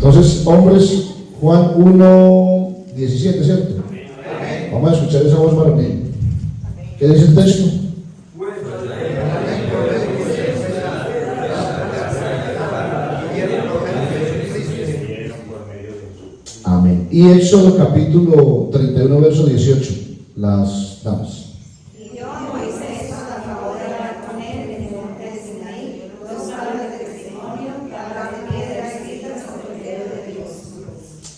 Entonces, hombres, Juan 1:17, ¿cierto? Vamos a escuchar esa voz varonil. ¿Qué dice el texto? Amén. Y Éxodo capítulo 31, verso 18, las damas.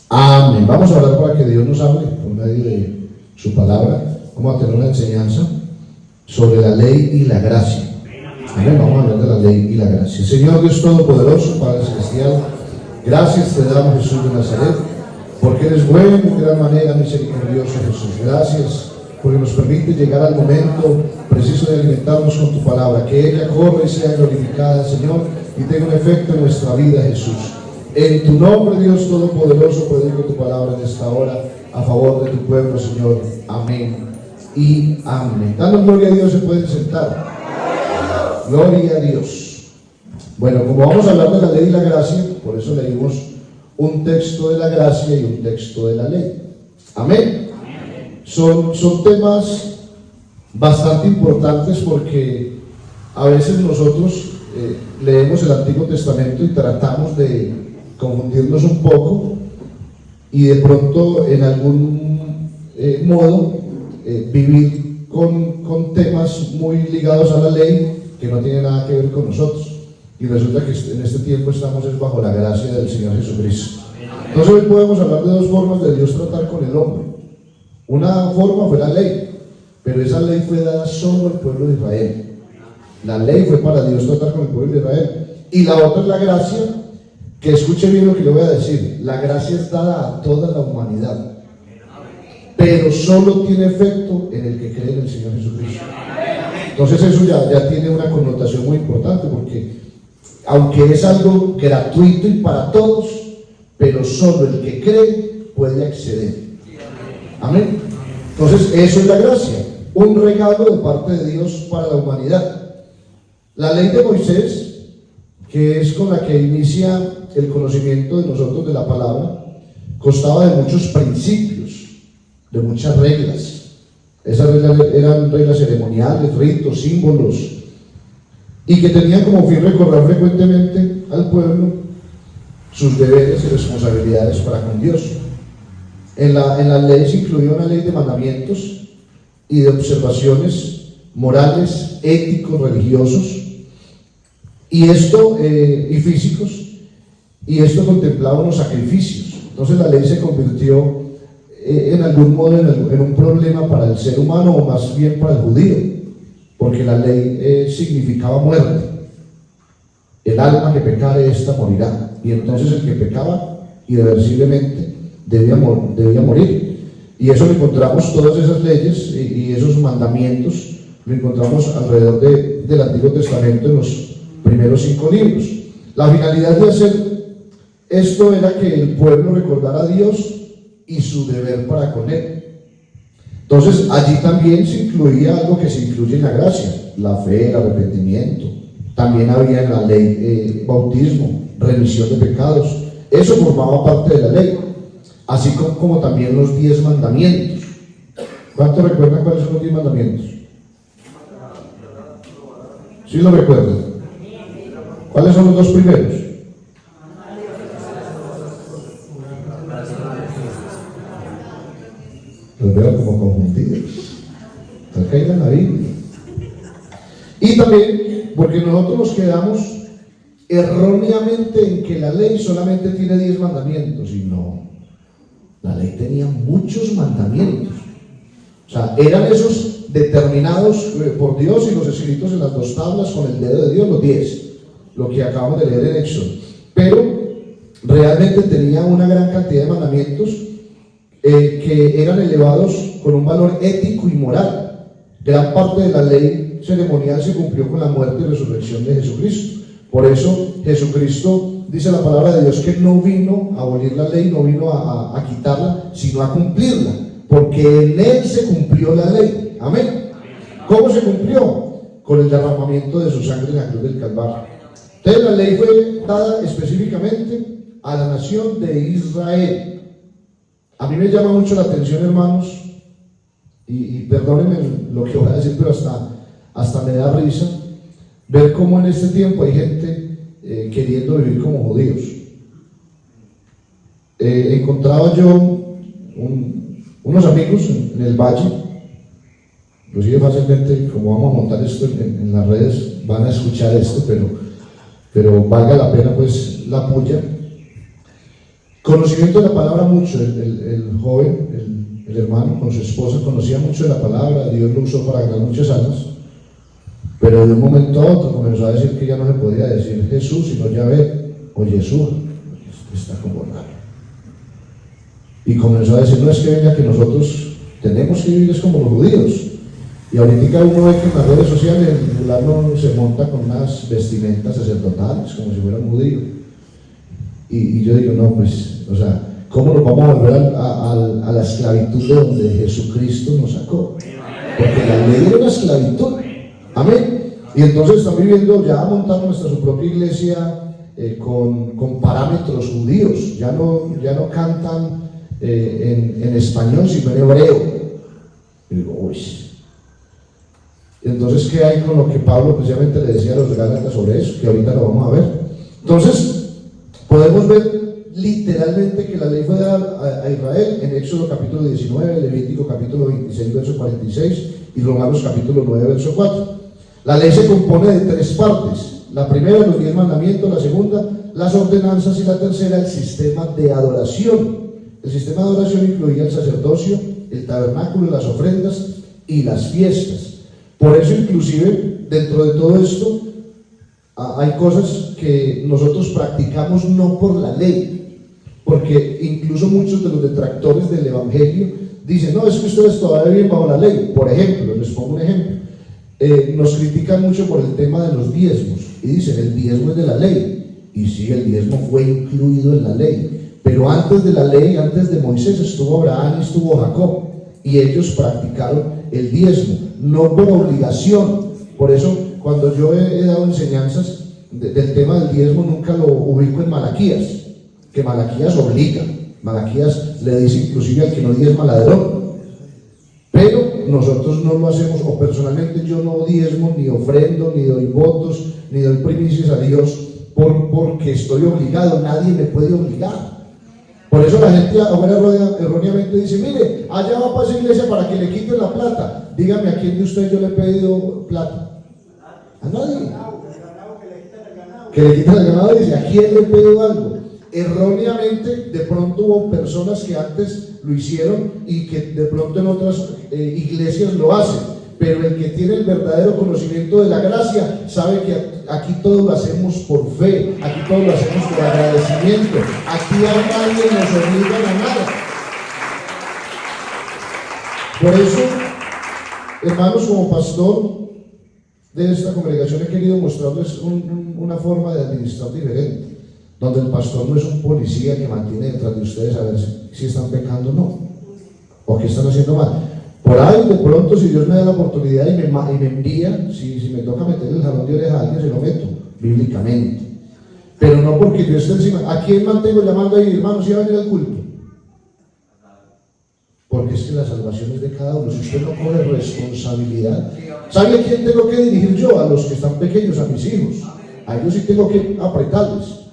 Amén. Vamos a hablar para que Dios nos hable por medio de su palabra. Vamos a tener una enseñanza sobre la ley y la gracia. Amén. Vamos a hablar de la ley y la gracia. Señor Dios Todopoderoso, Padre Celestial, gracias te damos, Jesús de Nazaret, porque eres bueno de gran manera, misericordioso Jesús. Gracias porque nos permite llegar al momento preciso de alimentarnos con tu palabra, que ella corra y sea glorificada, Señor, y tenga un efecto en nuestra vida, Jesús. En tu nombre, Dios Todopoderoso, predico tu palabra en esta hora a favor de tu pueblo, Señor. Amén y amén. Dando gloria a Dios, se pueden sentar. Gloria a Dios. Bueno, como vamos a hablar de la ley y la gracia, por eso leímos un texto de la gracia y un texto de la ley. Amén. Son temas bastante importantes porque a veces nosotros leemos el Antiguo Testamento y tratamos de confundirnos un poco y de pronto en algún modo vivir con temas muy ligados a la ley que no tienen nada que ver con nosotros, y resulta que en este tiempo estamos bajo la gracia del Señor Jesucristo. Entonces hoy podemos hablar de dos formas de Dios tratar con el hombre. Una forma fue la ley, pero esa ley fue dada solo al pueblo de Israel. La ley fue para Dios tratar con el pueblo de Israel, y la otra es la gracia, que escuche bien lo que le voy a decir. La gracia es dada a toda la humanidad, pero solo tiene efecto en el que cree en el Señor Jesucristo. Entonces eso ya tiene una connotación muy importante, porque aunque es algo gratuito y para todos, pero solo el que cree puede acceder. Amén. Entonces eso es la gracia, un regalo de parte de Dios para la humanidad. La ley de Moisés, que es con la que inicia el conocimiento de nosotros de la palabra, constaba de muchos principios, de muchas reglas. Esas reglas eran reglas ceremoniales, ritos, símbolos, y que tenían como fin recordar frecuentemente al pueblo sus deberes y responsabilidades para con Dios. En la ley se incluía una ley de mandamientos y de observaciones morales, éticos, religiosos, y físicos, y esto contemplaba unos sacrificios. Entonces la ley se convirtió en algún modo en un problema para el ser humano, o más bien para el judío, porque la ley significaba muerte. El alma que pecare, esta morirá, y entonces el que pecaba irreversiblemente debía morir. Y eso lo encontramos, todas esas leyes y esos mandamientos lo encontramos alrededor del Antiguo Testamento, en los primeros 5 libros. La finalidad de hacer esto era que el pueblo recordara a Dios y su deber para con él. Entonces allí también se incluía algo que se incluye en la gracia: la fe, el arrepentimiento. También había en la ley bautismo, remisión de pecados. Eso formaba parte de la ley, así como también los 10 mandamientos. ¿Cuántos recuerdan cuáles son los 10 mandamientos? ¿Sí lo recuerdan? ¿Cuáles son los 2 primeros? Los veo como confundidos. Acá en la Biblia. Y también porque nosotros nos quedamos erróneamente en que la ley solamente tiene 10 mandamientos, y no. La ley tenía muchos mandamientos. O sea, eran esos determinados por Dios y los escritos en las 2 tablas con el dedo de Dios, los 10, lo que acabamos de leer en Éxodo. Pero realmente tenía una gran cantidad de mandamientos que eran elevados con un valor ético y moral. Gran parte de la ley ceremonial se cumplió con la muerte y resurrección de Jesucristo. Por eso Jesucristo, dice la palabra de Dios, que no vino a abolir la ley, no vino a quitarla, sino a cumplirla, porque en Él se cumplió la ley. Amén. ¿Cómo se cumplió? Con el derramamiento de su sangre en la cruz del Calvario. Entonces la ley fue dada específicamente a la nación de Israel. A mí me llama mucho la atención, hermanos, y perdónenme lo que voy a decir, pero hasta me da risa, ver cómo en este tiempo hay gente queriendo vivir como judíos. Encontraba yo unos amigos en el valle, inclusive fácilmente, como vamos a montar esto en las redes, van a escuchar esto, pero valga la pena pues la puya. Conocimiento de la palabra mucho, el joven, el hermano con su esposa conocía mucho de la palabra, Dios lo usó para ganar muchas almas, pero de un momento a otro comenzó a decir que ya no se podía decir Jesús, sino Yahvé o Yeshua, está como raro. Y comenzó a decir, no es que venga que nosotros tenemos que vivir es como los judíos. Y ahorita uno ve que en las redes sociales el fulano se monta con unas vestimentas sacerdotales, como si fuera un judío. Y yo digo, no, pues, o sea, ¿cómo nos vamos a volver a la esclavitud de donde Jesucristo nos sacó? Porque la ley era una esclavitud. Amén. Y entonces están viviendo, ya montando hasta su propia iglesia con parámetros judíos. Ya no cantan en español, sino en hebreo. Y digo, uy. Entonces, ¿qué hay con lo que Pablo precisamente le decía a los Gálatas sobre eso? Que ahorita lo vamos a ver. Entonces, podemos ver literalmente que la ley fue dada a Israel en Éxodo capítulo 19, Levítico capítulo 26, verso 46 y Romanos capítulo 9, verso 4. La ley se compone de tres partes. La primera, los 10 mandamientos; la segunda, las ordenanzas; y la tercera, el sistema de adoración. El sistema de adoración incluía el sacerdocio, el tabernáculo, las ofrendas y las fiestas. Por eso, inclusive, dentro de todo esto, hay cosas que nosotros practicamos no por la ley, porque incluso muchos de los detractores del Evangelio dicen, no, es que ustedes todavía viven bajo la ley. Por ejemplo, les pongo un ejemplo, nos critican mucho por el tema de los diezmos, y dicen, el diezmo es de la ley, y sí, el diezmo fue incluido en la ley, pero antes de la ley, antes de Moisés, estuvo Abraham y estuvo Jacob, y ellos practicaron el diezmo, no por obligación. Por eso, cuando yo he dado enseñanzas del tema del diezmo, nunca lo ubico en Malaquías, que Malaquías obliga. Malaquías le dice inclusive al que no diezma ladrón. Pero nosotros no lo hacemos, o personalmente yo no diezmo, ni ofrendo, ni doy votos, ni doy primicias a Dios porque estoy obligado. Nadie me puede obligar. Por eso la gente ahora erróneamente dice, mire, allá va para esa iglesia para que le quiten la plata. Dígame, ¿a quién de ustedes yo le he pedido plata? A nadie. Que le quiten el ganado, dice, ¿a quién le he pedido algo? Erróneamente, de pronto hubo personas que antes lo hicieron y que de pronto en otras iglesias lo hacen. Pero el que tiene el verdadero conocimiento de la gracia sabe que aquí todo lo hacemos por fe, aquí todo lo hacemos por agradecimiento, aquí a nadie nos obliga a nada. Por eso, hermanos, como pastor de esta congregación he querido mostrarles una forma de administrar diferente, donde el pastor no es un policía que mantiene detrás de ustedes a ver si están pecando o no, o que están haciendo mal. Por ahí, de pronto, si Dios me da la oportunidad y me envía, si me toca meter el jalón de oreja a alguien, se lo meto, bíblicamente. Pero no porque yo esté encima. ¿A quién mantengo llamando ahí, hermanos, si va a venir al culto? Porque es que la salvación es de cada uno. Si usted no coge responsabilidad, ¿sabe a quién tengo que dirigir yo? A los que están pequeños, a mis hijos. A ellos sí tengo que apretarles.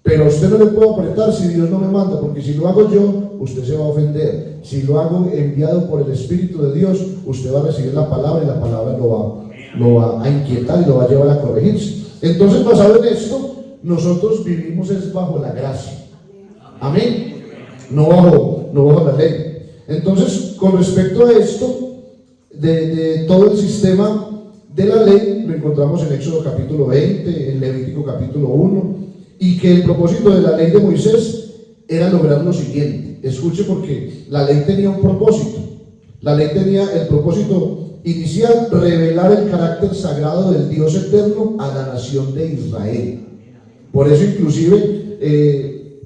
Pero a usted no le puedo apretar si Dios no me manda, porque si lo hago yo, usted se va a ofender. Si lo hago enviado por el Espíritu de Dios, usted va a recibir la palabra y la palabra lo va a inquietar y lo va a llevar a corregirse. Entonces, basado en esto, nosotros vivimos es bajo la gracia. Amén. No bajo la ley. Entonces, con respecto a esto, de todo el sistema de la ley, lo encontramos en Éxodo capítulo 20, en Levítico capítulo 1, y que el propósito de la ley de Moisés era lograr lo siguiente. Escuche, porque la ley tenía un propósito. La ley tenía el propósito inicial, revelar el carácter sagrado del Dios eterno a la nación de Israel. Por eso, inclusive,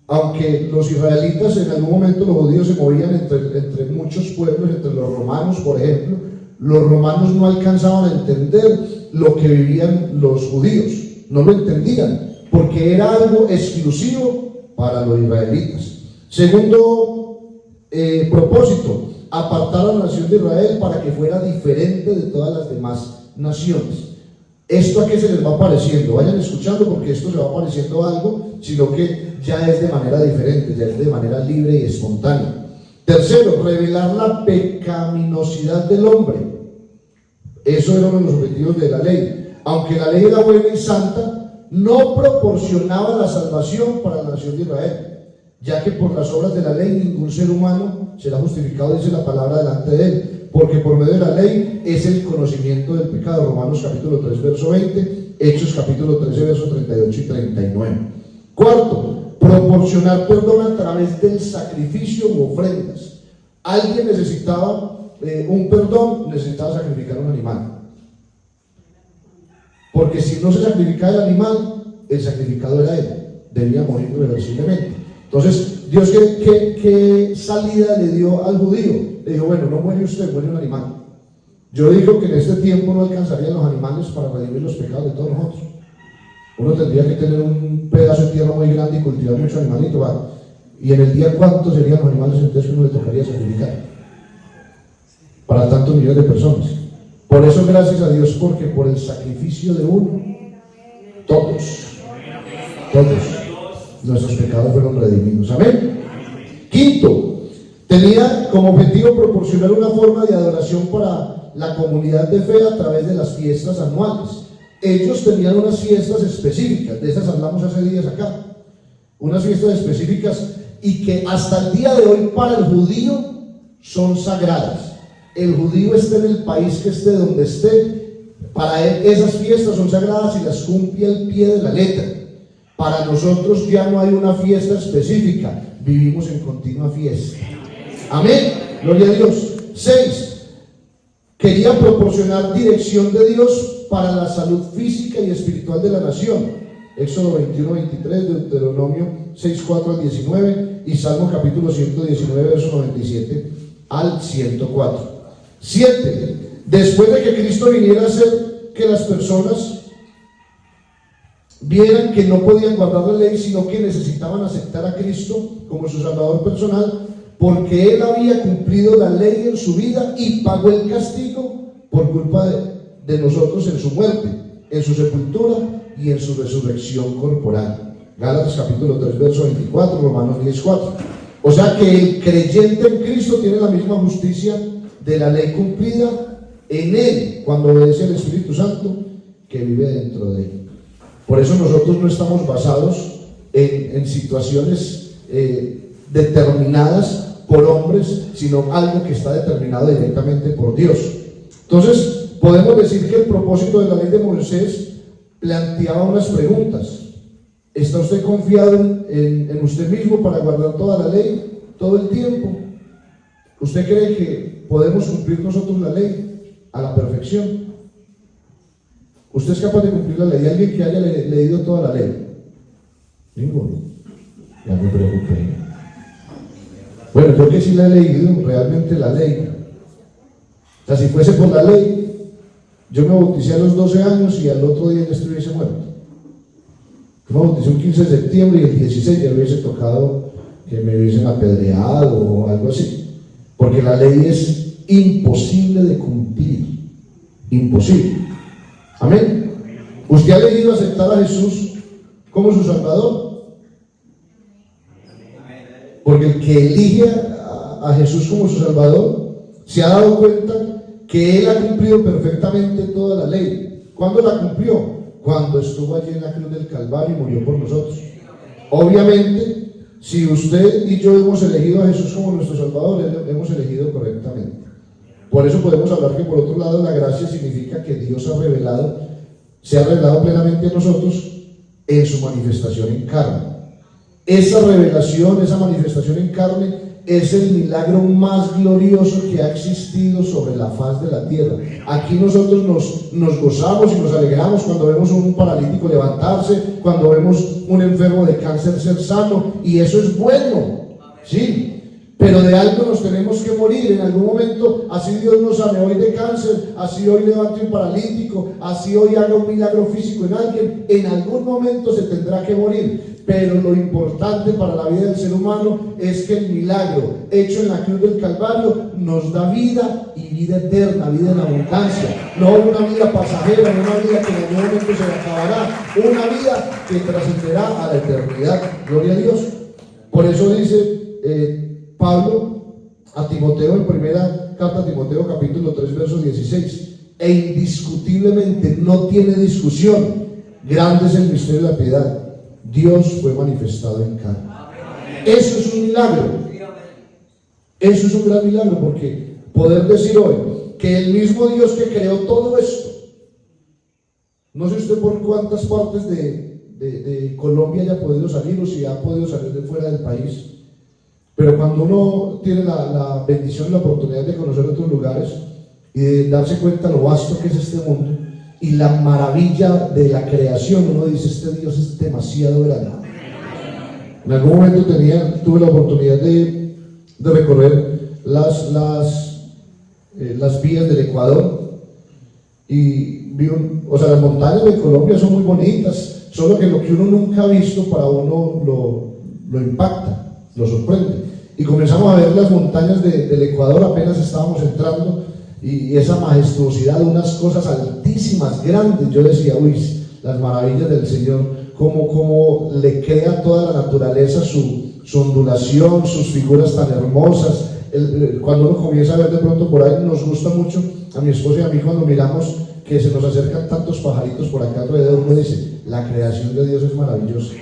aunque los israelitas en algún momento, los judíos se movían entre muchos pueblos, entre los romanos, por ejemplo, los romanos no alcanzaban a entender lo que vivían los judíos, no lo entendían. porque era algo exclusivo para los israelitas. Segundo propósito, apartar a la nación de Israel para que fuera diferente de todas las demás naciones. ¿Esto a qué se les va apareciendo? Vayan escuchando, porque esto se va apareciendo algo, sino que ya es de manera diferente, ya es de manera libre y espontánea. Tercero, revelar la pecaminosidad del hombre. Eso era uno de los objetivos de la ley. Aunque la ley era buena y santa, no proporcionaba la salvación para la nación de Israel, ya que por las obras de la ley ningún ser humano será justificado, dice la palabra, delante de él, porque por medio de la ley es el conocimiento del pecado. Romanos capítulo 3 verso 20, Hechos capítulo 13 verso 38 y 39. Cuarto, proporcionar perdón a través del sacrificio u ofrendas. Alguien necesitaba un perdón, necesitaba sacrificar un animal, porque si no se sacrificaba el animal, el sacrificado era él, debía morir irreversiblemente. Entonces, Dios, ¿qué salida le dio al judío? Le dijo, bueno, no muere usted, muere un animal. Yo digo que en este tiempo no alcanzarían los animales para redimir los pecados de todos nosotros. Uno tendría que tener un pedazo de tierra muy grande y cultivar muchos animalitos, ¿va? Y en el día, ¿cuántos serían los animales entonces que uno le tocaría sacrificar? Para tantos millones de personas. Por eso, gracias a Dios, porque por el sacrificio de uno, todos nuestros pecados fueron redimidos. Amén. Quinto, tenía como objetivo proporcionar una forma de adoración para la comunidad de fe a través de las fiestas anuales. Ellos tenían unas fiestas específicas, de esas hablamos hace días acá, unas fiestas específicas y que hasta el día de hoy para el judío son sagradas. El judío esté en el país que esté, donde esté, para él esas fiestas son sagradas y las cumple al pie de la letra. Para nosotros ya no hay una fiesta específica, vivimos en continua fiesta. Amén, gloria a Dios. 6. Quería proporcionar dirección de Dios para la salud física y espiritual de la nación. Éxodo 21-23, Deuteronomio 6-4-19 y Salmo capítulo 119, verso 97 al 104. 7. Después de que Cristo viniera a hacer que las personas vieran que no podían guardar la ley, sino que necesitaban aceptar a Cristo como su Salvador personal, porque Él había cumplido la ley en su vida y pagó el castigo por culpa de nosotros en su muerte, en su sepultura y en su resurrección corporal. Gálatas capítulo 3 verso 24, Romanos 10:4. O sea que el creyente en Cristo tiene la misma justicia de la ley cumplida en Él, cuando obedece al Espíritu Santo que vive dentro de Él. Por eso nosotros no estamos basados en situaciones determinadas por hombres, sino algo que está determinado directamente por Dios. Entonces, podemos decir que el propósito de la ley de Moisés planteaba unas preguntas. ¿Está usted confiado en usted mismo para guardar toda la ley todo el tiempo? ¿Usted cree que podemos cumplir nosotros la ley a la perfección? ¿Usted es capaz de cumplir la ley? ¿Alguien que haya leído toda la ley? Ninguno. Ya me preocupé. Bueno, yo que sí la he leído, realmente la ley. O sea, si fuese por la ley, yo me bauticé a los 12 años y al otro día ya estuviese muerto. Yo me bauticé un 15 de septiembre y el 16 ya hubiese tocado que me hubiesen apedreado o algo así. Porque la ley es imposible de cumplir. Imposible. Amén. ¿Usted ha elegido aceptar a Jesús como su Salvador? Porque el que elige a Jesús como su Salvador se ha dado cuenta que Él ha cumplido perfectamente toda la ley. ¿Cuándo la cumplió? Cuando estuvo allí en la cruz del Calvario y murió por nosotros. Obviamente, si usted y yo hemos elegido a Jesús como nuestro Salvador, hemos elegido correctamente. Por eso podemos hablar que por otro lado la gracia significa que Dios se ha revelado plenamente a nosotros en su manifestación en carne. Esa revelación, esa manifestación en carne es el milagro más glorioso que ha existido sobre la faz de la tierra. Aquí nosotros nos gozamos y nos alegramos cuando vemos un paralítico levantarse, cuando vemos un enfermo de cáncer ser sano, y eso es bueno, sí. Pero de algo nos tenemos que morir en algún momento. Así Dios nos sane hoy de cáncer, así hoy levante un paralítico, así hoy haga un milagro físico en alguien, en algún momento se tendrá que morir. Pero lo importante para la vida del ser humano es que el milagro hecho en la cruz del Calvario nos da vida, y vida eterna, vida en abundancia. No una vida pasajera, no una vida que en algún momento se acabará, una vida que trascenderá a la eternidad. Gloria a Dios. Por eso dice Pablo a Timoteo, en primera carta a Timoteo, capítulo 3, verso 16: e indiscutiblemente no tiene discusión, grande es el misterio de la piedad, Dios fue manifestado en carne. Eso es un milagro. Eso es un gran milagro, porque poder decir hoy que el mismo Dios que creó todo esto, no sé usted por cuántas partes de Colombia haya podido salir, o si ha podido salir de fuera del país, pero cuando uno tiene la bendición y la oportunidad de conocer otros lugares y de darse cuenta lo vasto que es este mundo y la maravilla de la creación, uno dice: este Dios es demasiado grande. En algún momento tuve la oportunidad de recorrer las vías del Ecuador, y vi las montañas de Colombia son muy bonitas, solo que lo que uno nunca ha visto para uno lo impacta, lo sorprende. Y comenzamos a ver las montañas del Ecuador, apenas estábamos entrando, y esa majestuosidad, unas cosas altísimas, grandes. Yo decía: uy, las maravillas del Señor, cómo le crea toda la naturaleza su ondulación, sus figuras tan hermosas. Cuando uno comienza a ver de pronto por ahí, nos gusta mucho a mi esposa y a mí cuando miramos que se nos acercan tantos pajaritos por acá alrededor, uno dice: la creación de Dios es maravillosa.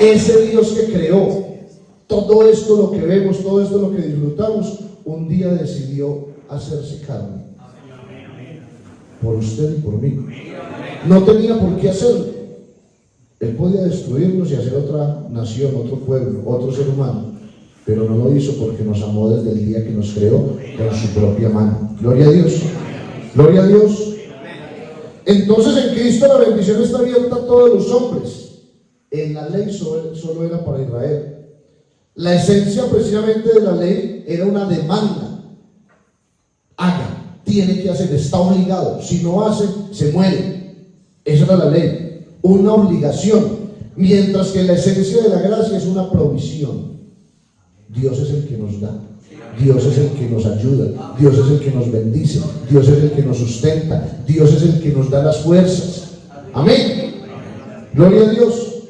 Ese Dios que creó todo esto, lo que vemos, todo esto, lo que disfrutamos, un día decidió hacerse carne por usted y por mí. No tenía por qué hacerlo. Él podía destruirnos y hacer otra nación, otro pueblo, otro ser humano, pero no lo hizo porque nos amó desde el día que nos creó con su propia mano. Gloria a Dios. Gloria a Dios. Entonces en Cristo la bendición está abierta a todos los hombres. En la ley solo era para Israel. La esencia precisamente de la ley era una demanda: haga, tiene que hacer, está obligado, si no hace, se muere. Esa era la ley, una obligación, mientras que la esencia de la gracia es una provisión. Dios es el que nos da, Dios es el que nos ayuda, Dios es el que nos bendice, Dios es el que nos sustenta, Dios es el que nos da las fuerzas. Amén. Gloria a Dios.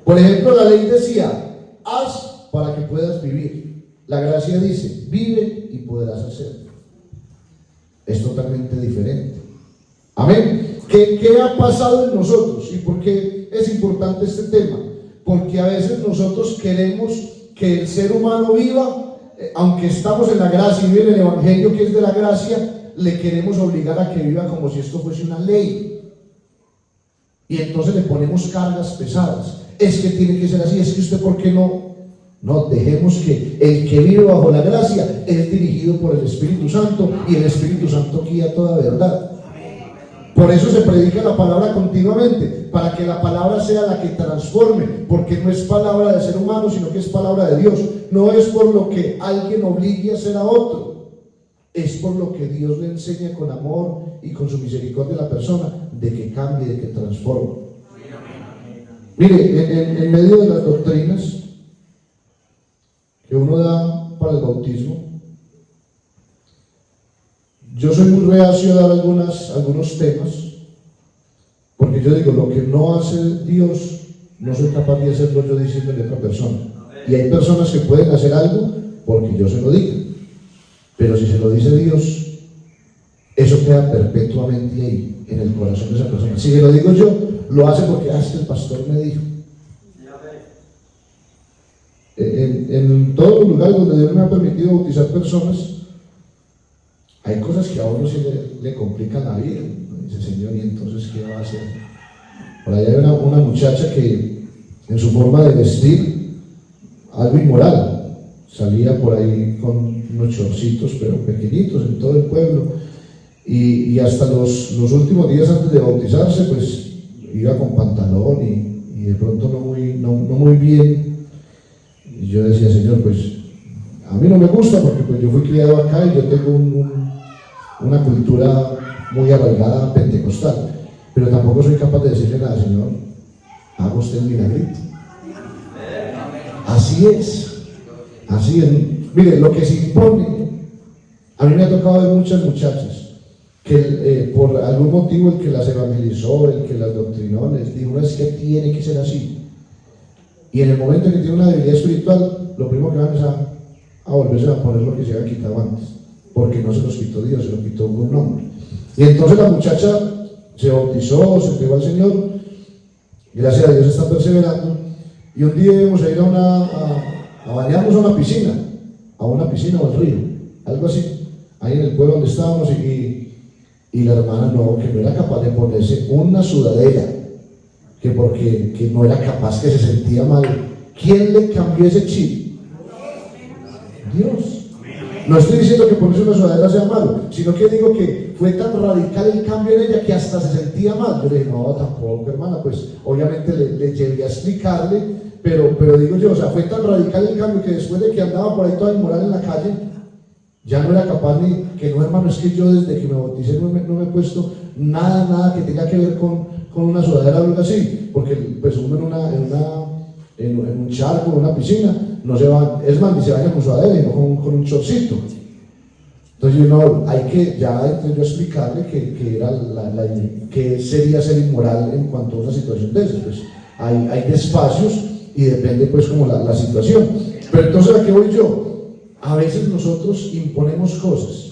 Por ejemplo, la ley decía: haz para que puedas vivir. La gracia dice: vive y podrás hacer. Es totalmente diferente. Amén. ¿Qué ha pasado en nosotros? ¿Y por qué es importante este tema? Porque a veces nosotros queremos que el ser humano viva, aunque estamos en la gracia y vive en el evangelio que es de la gracia, le queremos obligar a que viva como si esto fuese una ley. Y entonces le ponemos cargas pesadas. Es que tiene que ser así, es que usted, ¿por qué no? No, dejemos que el que vive bajo la gracia es dirigido por el Espíritu Santo, y el Espíritu Santo guía toda verdad. Por eso se predica la palabra continuamente, para que la palabra sea la que transforme, porque no es palabra de ser humano, sino que es palabra de Dios. No es por lo que alguien obligue a hacer a otro, es por lo que Dios le enseña con amor y con su misericordia a la persona, de que cambie, de que transforme. Mire, en medio de las doctrinas que uno da para el bautismo, yo soy muy reacio a dar algunos temas, porque yo digo: lo que no hace Dios, no soy capaz de hacerlo yo diciéndole a otra persona. Y hay personas que pueden hacer algo porque yo se lo diga, pero si se lo dice Dios, eso queda perpetuamente ahí, en el corazón de esa persona. Si se lo digo yo, lo hace porque el pastor me dijo. En todos los lugares donde Dios me ha permitido bautizar personas, hay cosas que a uno sí le complican la vida. Dice: Señor, ¿y entonces qué va a hacer? Por allá hay una muchacha que en su forma de vestir, algo inmoral, salía por ahí con unos chorcitos, pero pequeñitos, en todo el pueblo, y hasta los últimos días antes de bautizarse, pues iba con pantalón y de pronto no muy bien. Y yo decía: Señor, pues A mí no me gusta porque pues yo fui criado acá y yo tengo una cultura muy arraigada pentecostal, pero tampoco soy capaz de decirle nada, Señor, haga usted el milagrito. Así es. Mire, lo que se impone, a mí me ha tocado ver muchas muchachas que por algún motivo el que las evangelizó, el que las doctrinó, les dijo, no, es que tiene que ser así. Y en el momento en que tiene una debilidad espiritual, lo primero que van es a volverse a poner lo que se había quitado antes, porque no se los quitó Dios, se los quitó un hombre. Y entonces la muchacha se bautizó, se entregó al Señor, gracias a Dios está perseverando, y un día íbamos a ir a bañarnos a una piscina o al río, algo así, ahí en el pueblo donde estábamos, y la hermana que no era capaz de ponerse una sudadera, que no era capaz, que se sentía mal. ¿Quién le cambió ese chip? Dios. No estoy diciendo que ponerse una sudadera sea malo, sino que digo que fue tan radical el cambio en ella que hasta se sentía mal. Yo le dije, no, tampoco, hermana, pues obviamente le llegué a explicarle, pero digo yo, o sea, fue tan radical el cambio que después de que andaba por ahí toda inmoral en la calle, ya no era capaz ni que no, hermano, es que yo desde que me bauticé no me he puesto nada que tenga que ver con una sudadera o algo así, porque pues uno en un charco, en una piscina, no se va, es más, ni se baña con sudadera y no con un chorcito. Entonces hay que ya yo explicarle que era que sería ser inmoral en cuanto a una situación de esas. Pues hay espacios y depende pues como la situación. Pero entonces, ¿a qué voy yo? A veces nosotros imponemos cosas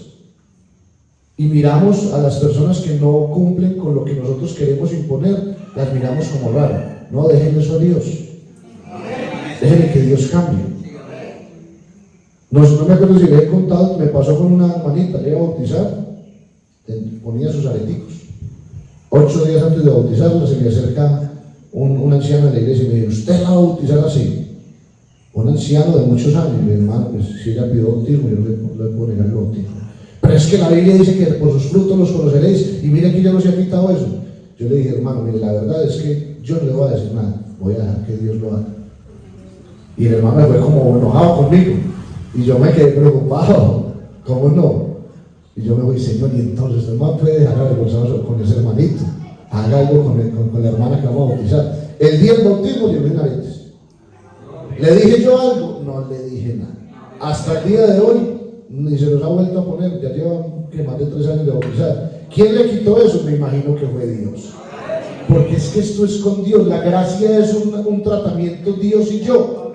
y miramos a las personas que no cumplen con lo que nosotros queremos imponer, las miramos como raro. No, déjenle eso a Dios. Déjenle que Dios cambie. No me acuerdo si le he contado, me pasó con una hermanita, le iba a bautizar, ponía sus areticos. 8 días antes de bautizarla se me acerca un anciano de la iglesia y me dice, ¿usted la va a bautizar así? Un anciano de muchos años. Y mi hermano, pues si ella pidió bautismo, yo no le puedo negar el bautismo. Pero es que la Biblia dice que por sus frutos los conoceréis, y mire que ya no se ha quitado eso. Yo le dije, hermano, mire, la verdad es que yo no le voy a decir nada, voy a dejar que Dios lo haga. Y el hermano fue como enojado conmigo, y yo me quedé preocupado, ¿cómo no? Y yo me voy, Señor, y entonces el hermano puede dejar avergonzado con ese hermanito, haga algo con la hermana que vamos a bautizar. El día del bautismo llevé una vez. ¿Le dije yo algo? No le dije nada. Hasta el día de hoy ni se los ha vuelto a poner, ya llevan más de 3 años de bautizar. ¿Quién le quitó eso? Me imagino que fue Dios. Porque es que esto es con Dios, la gracia es un tratamiento Dios y yo.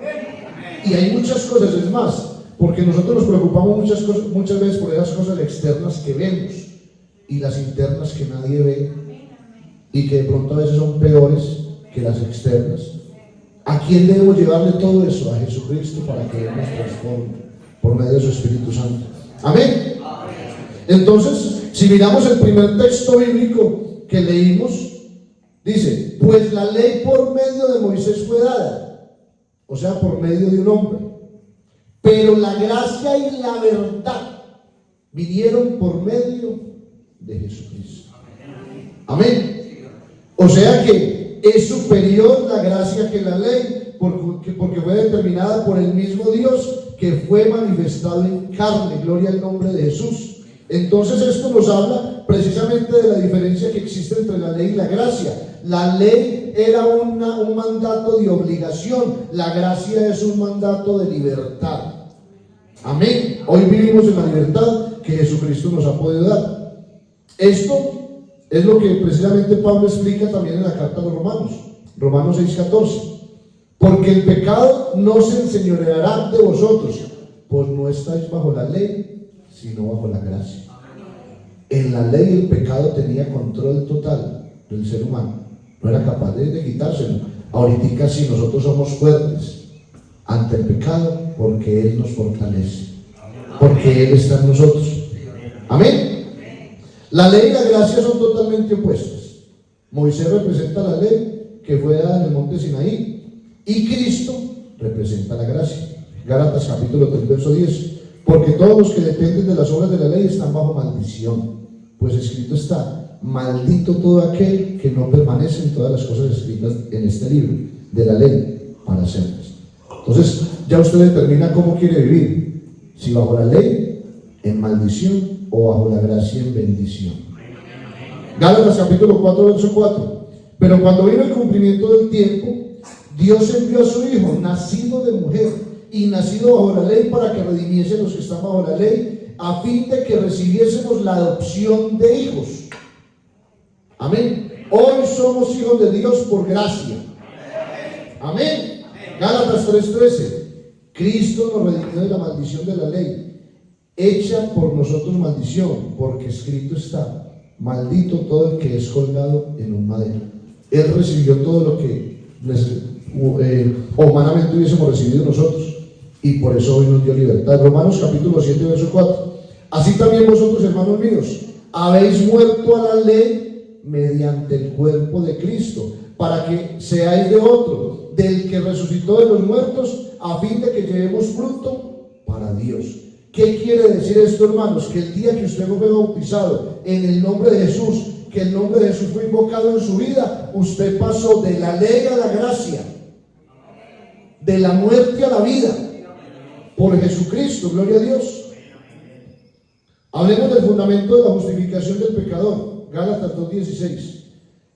Y hay muchas cosas, es más, porque nosotros nos preocupamos muchas veces por esas cosas externas que vemos y las internas que nadie ve, y que de pronto a veces son peores que las externas. ¿A quién debemos llevarle todo eso? A Jesucristo, para que Él nos transforme por medio de su Espíritu Santo. Amén. Entonces, si miramos el primer texto bíblico que leímos, dice, pues la ley por medio de Moisés fue dada, o sea, por medio de un hombre, pero la gracia y la verdad vinieron por medio de Jesucristo. Amén. O sea que es superior la gracia que la ley, porque fue determinada por el mismo Dios, que fue manifestado en carne. Gloria al nombre de Jesús. Entonces esto nos habla precisamente de la diferencia que existe entre la ley y la gracia. La ley era un mandato de obligación, la gracia es un mandato de libertad. Amén. Hoy vivimos en la libertad que Jesucristo nos ha podido dar. Esto es lo que precisamente Pablo explica también en la carta a los Romanos 6:14. Porque el pecado no se enseñoreará de vosotros, pues no estáis bajo la ley, sino bajo la gracia. En la ley el pecado tenía control total del ser humano, no era capaz de quitárselo. Ahorita sí nosotros somos fuertes ante el pecado, porque Él nos fortalece, porque Él está en nosotros. Amén. La ley y la gracia son totalmente opuestas. Moisés representa la ley que fue dada en el monte Sinaí, y Cristo representa la gracia. Gálatas capítulo 3 verso 10. Porque todos los que dependen de las obras de la ley están bajo maldición, pues escrito está, maldito todo aquel que no permanece en todas las cosas escritas en este libro de la ley para hacerlas. Entonces ya usted determina cómo quiere vivir. Si bajo la ley, en maldición, o bajo la gracia, en bendición. Gálatas capítulo 4, verso 4. Pero cuando vino el cumplimiento del tiempo, Dios envió a su Hijo, nacido de mujer y nacido bajo la ley, para que redimiese a los que están bajo la ley, a fin de que recibiésemos la adopción de hijos. Amén. Hoy somos hijos de Dios por gracia. Amén. Gálatas 3:13. Cristo nos redimió de la maldición de la ley, hecha por nosotros maldición, porque escrito está: maldito todo el que es colgado en un madero. Él recibió todo lo que humanamente hubiésemos recibido nosotros, y por eso hoy nos dio libertad. Romanos capítulo 7, verso 4. Así también vosotros, hermanos míos, habéis muerto a la ley mediante el cuerpo de Cristo, para que seáis de otro, del que resucitó de los muertos, a fin de que llevemos fruto para Dios. ¿Qué quiere decir esto, hermanos? Que el día que usted fue bautizado en el nombre de Jesús, que el nombre de Jesús fue invocado en su vida, usted pasó de la ley a la gracia, de la muerte a la vida, por Jesucristo. Gloria a Dios. Hablemos del fundamento de la justificación del pecador. Gálatas 2:16.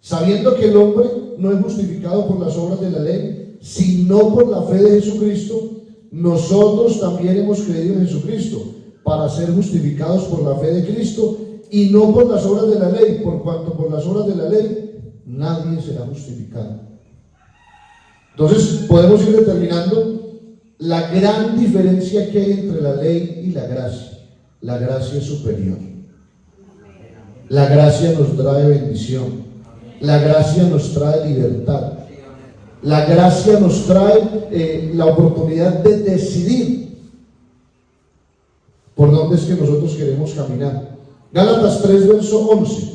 Sabiendo que el hombre no es justificado por las obras de la ley, sino por la fe de Jesucristo, nosotros también hemos creído en Jesucristo, para ser justificados por la fe de Cristo, y no por las obras de la ley, por cuanto por las obras de la ley nadie será justificado. Entonces podemos ir determinando la gran diferencia que hay entre la ley y la gracia. La gracia es superior. La gracia nos trae bendición. La gracia nos trae libertad. La gracia nos trae la oportunidad de decidir por dónde es que nosotros queremos caminar. Gálatas 3, verso 11.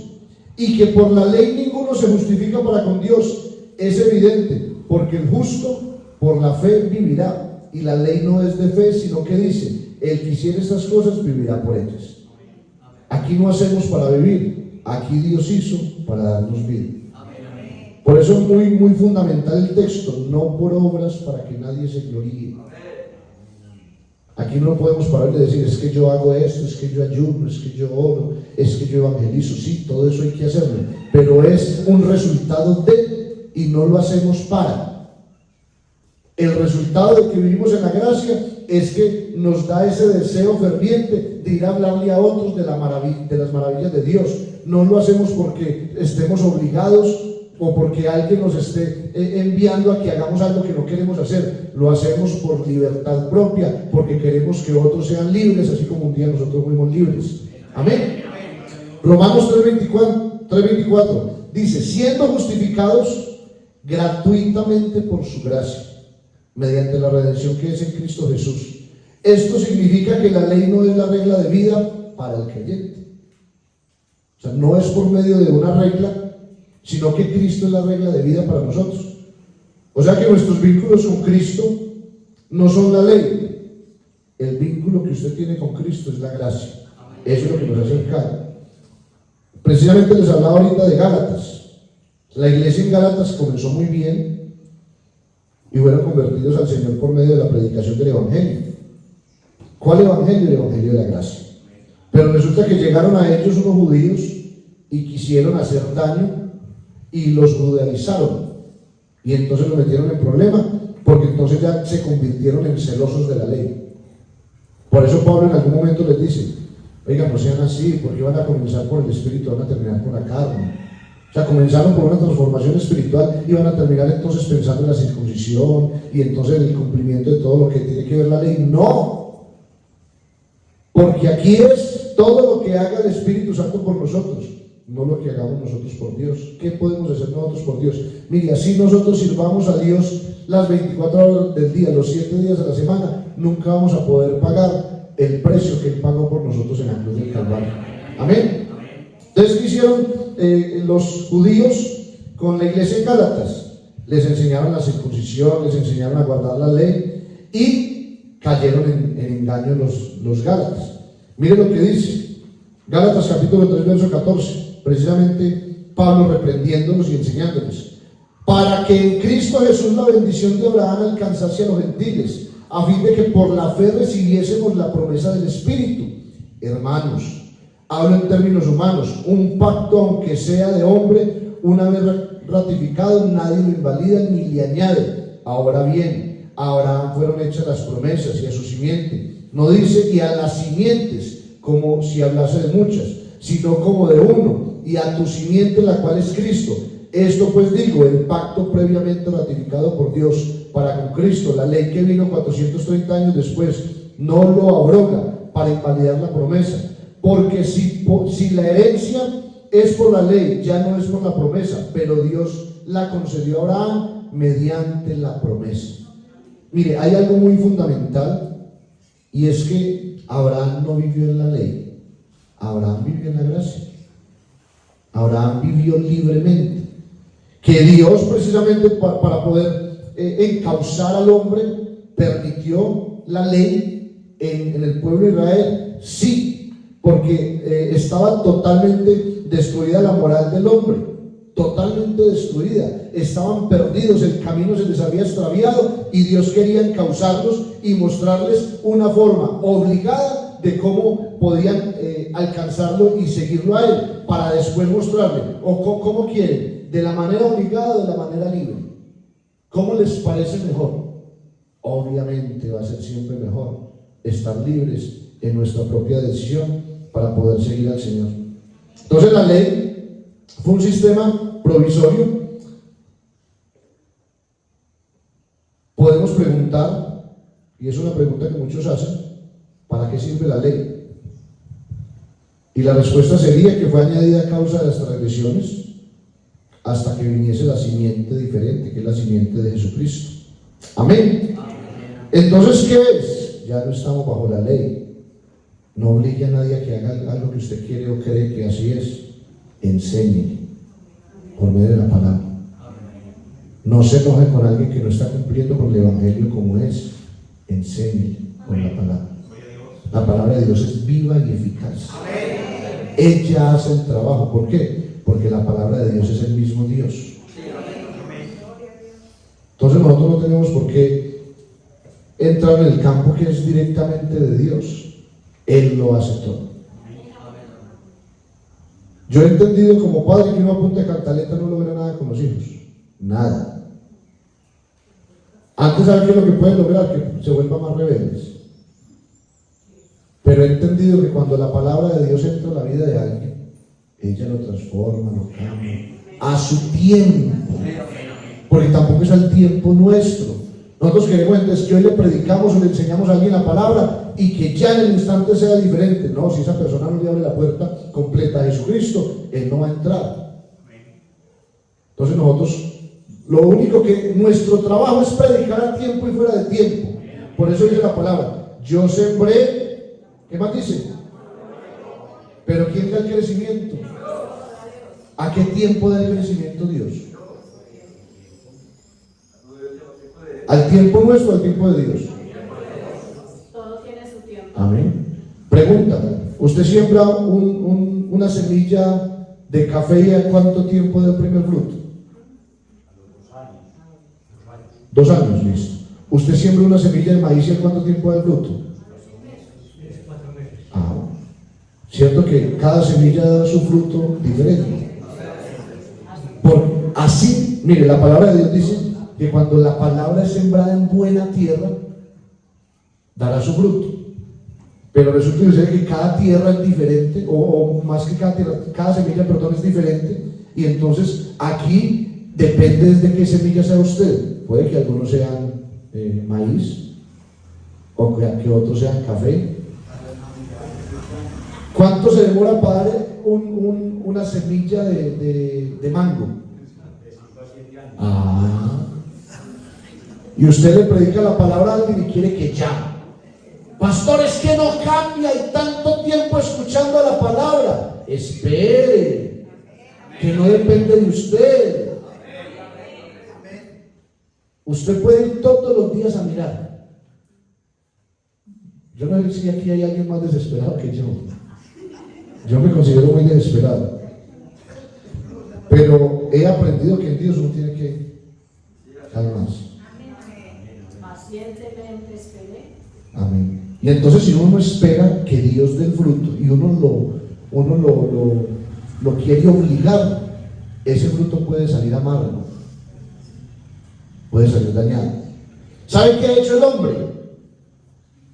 Y que por la ley ninguno se justifica para con Dios, es evidente, porque el justo por la fe vivirá. Y la ley no es de fe, sino que dice: el que hiciere estas cosas vivirá por ellas. Aquí no hacemos para vivir, aquí Dios hizo para darnos vida. Por eso es muy fundamental el texto: no por obras, para que nadie se gloríe. Aquí no podemos parar de decir: es que yo hago esto, es que yo ayuno, es que yo oro, es que yo evangelizo. Sí, todo eso hay que hacerlo, pero es un resultado de, y no lo hacemos para. El resultado de que vivimos en la gracia es que nos da ese deseo ferviente de ir a hablarle a otros de las maravillas de Dios. No lo hacemos porque estemos obligados o porque alguien nos esté enviando a que hagamos algo que no queremos hacer. Lo hacemos por libertad propia, porque queremos que otros sean libres, así como un día nosotros fuimos libres. Amén. Romanos 3:24 dice: siendo justificados gratuitamente por su gracia, mediante la redención que es en Cristo Jesús. Esto significa que la ley no es la regla de vida para el creyente. O sea, no es por medio de una regla, sino que Cristo es la regla de vida para nosotros. O sea que nuestros vínculos con Cristo no son la ley. El vínculo que usted tiene con Cristo es la gracia. Eso es lo que nos ha acercado. Precisamente les hablaba ahorita de Gálatas. La iglesia en Gálatas comenzó muy bien y fueron convertidos al Señor por medio de la predicación del Evangelio. ¿Cuál Evangelio? El Evangelio de la gracia. Pero resulta que llegaron a ellos unos judíos y quisieron hacer daño y los judaizaron, y entonces los metieron en problema, porque entonces ya se convirtieron en celosos de la ley. Por eso Pablo en algún momento les dice: oigan, no sean así, porque van a comenzar por el espíritu, van a terminar por la carne. O sea, comenzaron por una transformación espiritual y van a terminar entonces pensando en la circuncisión y entonces en el cumplimiento de todo lo que tiene que ver la ley. No, porque aquí es todo lo que haga el Espíritu Santo por nosotros, no lo que hagamos nosotros por Dios. ¿Qué podemos hacer nosotros por Dios? Mire, así nosotros sirvamos a Dios las 24 horas del día, los 7 días de la semana, nunca vamos a poder pagar el precio que Él pagó por nosotros en la cruz del Calvario. Amén. Entonces, ¿qué hicieron los judíos con la iglesia en Gálatas? Les enseñaron la circuncisión, les enseñaron a guardar la ley y cayeron en engaño los Gálatas. Miren lo que dice Gálatas capítulo 3, verso 14, precisamente Pablo reprendiéndolos y enseñándoles: para que en Cristo Jesús la bendición de Abraham alcanzase a los gentiles, a fin de que por la fe recibiésemos la promesa del Espíritu. Hermanos, hablo en términos humanos, un pacto, aunque sea de hombre, una vez ratificado, nadie lo invalida ni le añade. Ahora bien, a Abraham fueron hechas las promesas y a su simiente. No dice y a las simientes, como si hablase de muchas, sino como de uno, y a tu simiente, la cual es Cristo. Esto pues digo, el pacto previamente ratificado por Dios para con Cristo, la ley que vino 430 años después, no lo abroga para invalidar la promesa. Porque si la herencia es por la ley, ya no es por la promesa, pero Dios la concedió a Abraham mediante la promesa. Mire, hay algo muy fundamental, y es que Abraham no vivió en la ley, Abraham vivió en la gracia. Abraham vivió libremente, que Dios precisamente para poder encauzar al hombre permitió la ley en el pueblo de Israel, sí, porque estaba totalmente destruida la moral del hombre, totalmente destruida, estaban perdidos, el camino se les había extraviado y Dios quería encauzarlos y mostrarles una forma obligada de cómo podían alcanzarlo y seguirlo a él, para después mostrarle, o cómo quieren, de la manera obligada o de la manera libre. ¿Cómo les parece mejor? Obviamente va a ser siempre mejor estar libres en nuestra propia decisión para poder seguir al Señor. Entonces la ley fue un sistema provisorio. Podemos preguntar, y es una pregunta que muchos hacen, ¿para qué sirve la ley? Y la respuesta sería que fue añadida a causa de las transgresiones hasta que viniese la simiente diferente, que es la simiente de Jesucristo. Amén. Entonces, ¿qué es? Ya no estamos bajo la ley. No obligue a nadie a que haga algo que usted quiere o cree que así es. Enseñe por medio de la palabra. No se enoje con alguien que no está cumpliendo con el evangelio como es. Enseñe con la palabra. La palabra de Dios es viva y eficaz. Ella hace el trabajo. ¿Por qué? Porque la palabra de Dios es el mismo Dios. Entonces nosotros no tenemos por qué entrar en el campo que es directamente de Dios. Él lo hace todo. Yo he entendido como padre que uno a punta de cantaleta no logra nada con los hijos. Nada. Antes, ¿sabe qué es lo que pueden lograr? Que se vuelvan más rebeldes. Pero he entendido que cuando la palabra de Dios entra en la vida de alguien, ella lo transforma, lo cambia a su tiempo, porque tampoco es al tiempo nuestro. Nosotros queremos entonces que hoy le predicamos o le enseñamos a alguien la palabra y que ya en el instante sea diferente. No, si esa persona no le abre la puerta completa a Jesucristo, él no va a entrar. Entonces nosotros, lo único que nuestro trabajo es predicar a tiempo y fuera de tiempo. Por eso dice la palabra, yo sembré. ¿Qué más dice? Pero ¿quién da el crecimiento? ¿A qué tiempo da el crecimiento Dios? ¿Al tiempo nuestro o al tiempo de Dios? Todo tiene su tiempo. Amén. Pregunta, ¿usted siembra una semilla de café y a cuánto tiempo da el primer fruto? 2 años, listo. ¿Usted siembra una semilla de maíz y a cuánto tiempo da el fruto? Cierto que cada semilla da su fruto diferente. Así, mire, la palabra de Dios dice que cuando la palabra es sembrada en buena tierra, dará su fruto. Pero resulta que cada tierra es diferente, o más que cada tierra, cada semilla, perdón, es diferente. Y entonces aquí depende de qué semilla sea usted. Puede que algunos sean maíz, o que otros sean café. ¿Cuánto se demora para dar una semilla de mango? Y usted le predica la palabra a alguien y quiere que ya. Pastor, es que no cambia y tanto tiempo escuchando la palabra. Espere, que no depende de usted. Usted puede ir todos los días a mirar. Yo no sé si aquí hay alguien más desesperado que yo. Yo me considero muy desesperado, pero he aprendido que en Dios uno tiene que calmarse. Pacientemente esperar. Amén. Y entonces si uno espera que Dios dé el fruto y uno lo quiere obligar, ese fruto puede salir amargo, puede salir dañado. ¿Sabe qué ha hecho el hombre?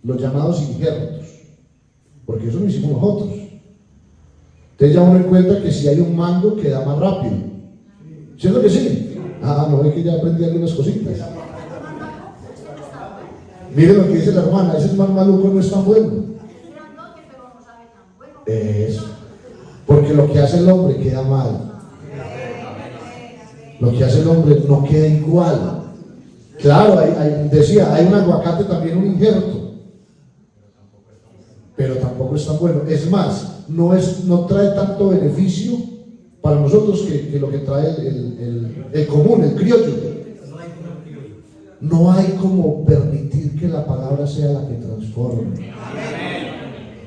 Los llamados injertos, porque eso lo hicimos nosotros. Entonces ya uno encuentra que si hay un mango que da más rápido. ¿Cierto que sí? No, es que ya aprendí algunas cositas. Miren lo que dice la hermana, ese más maluco no es tan bueno. Eso. Porque lo que hace el hombre queda mal. Lo que hace el hombre no queda igual. Claro, hay un aguacate también, un injerto, pero tampoco es tan bueno. Es más, no trae tanto beneficio para nosotros que lo que trae el común, el criollo. No hay como permitir que la palabra sea la que transforme.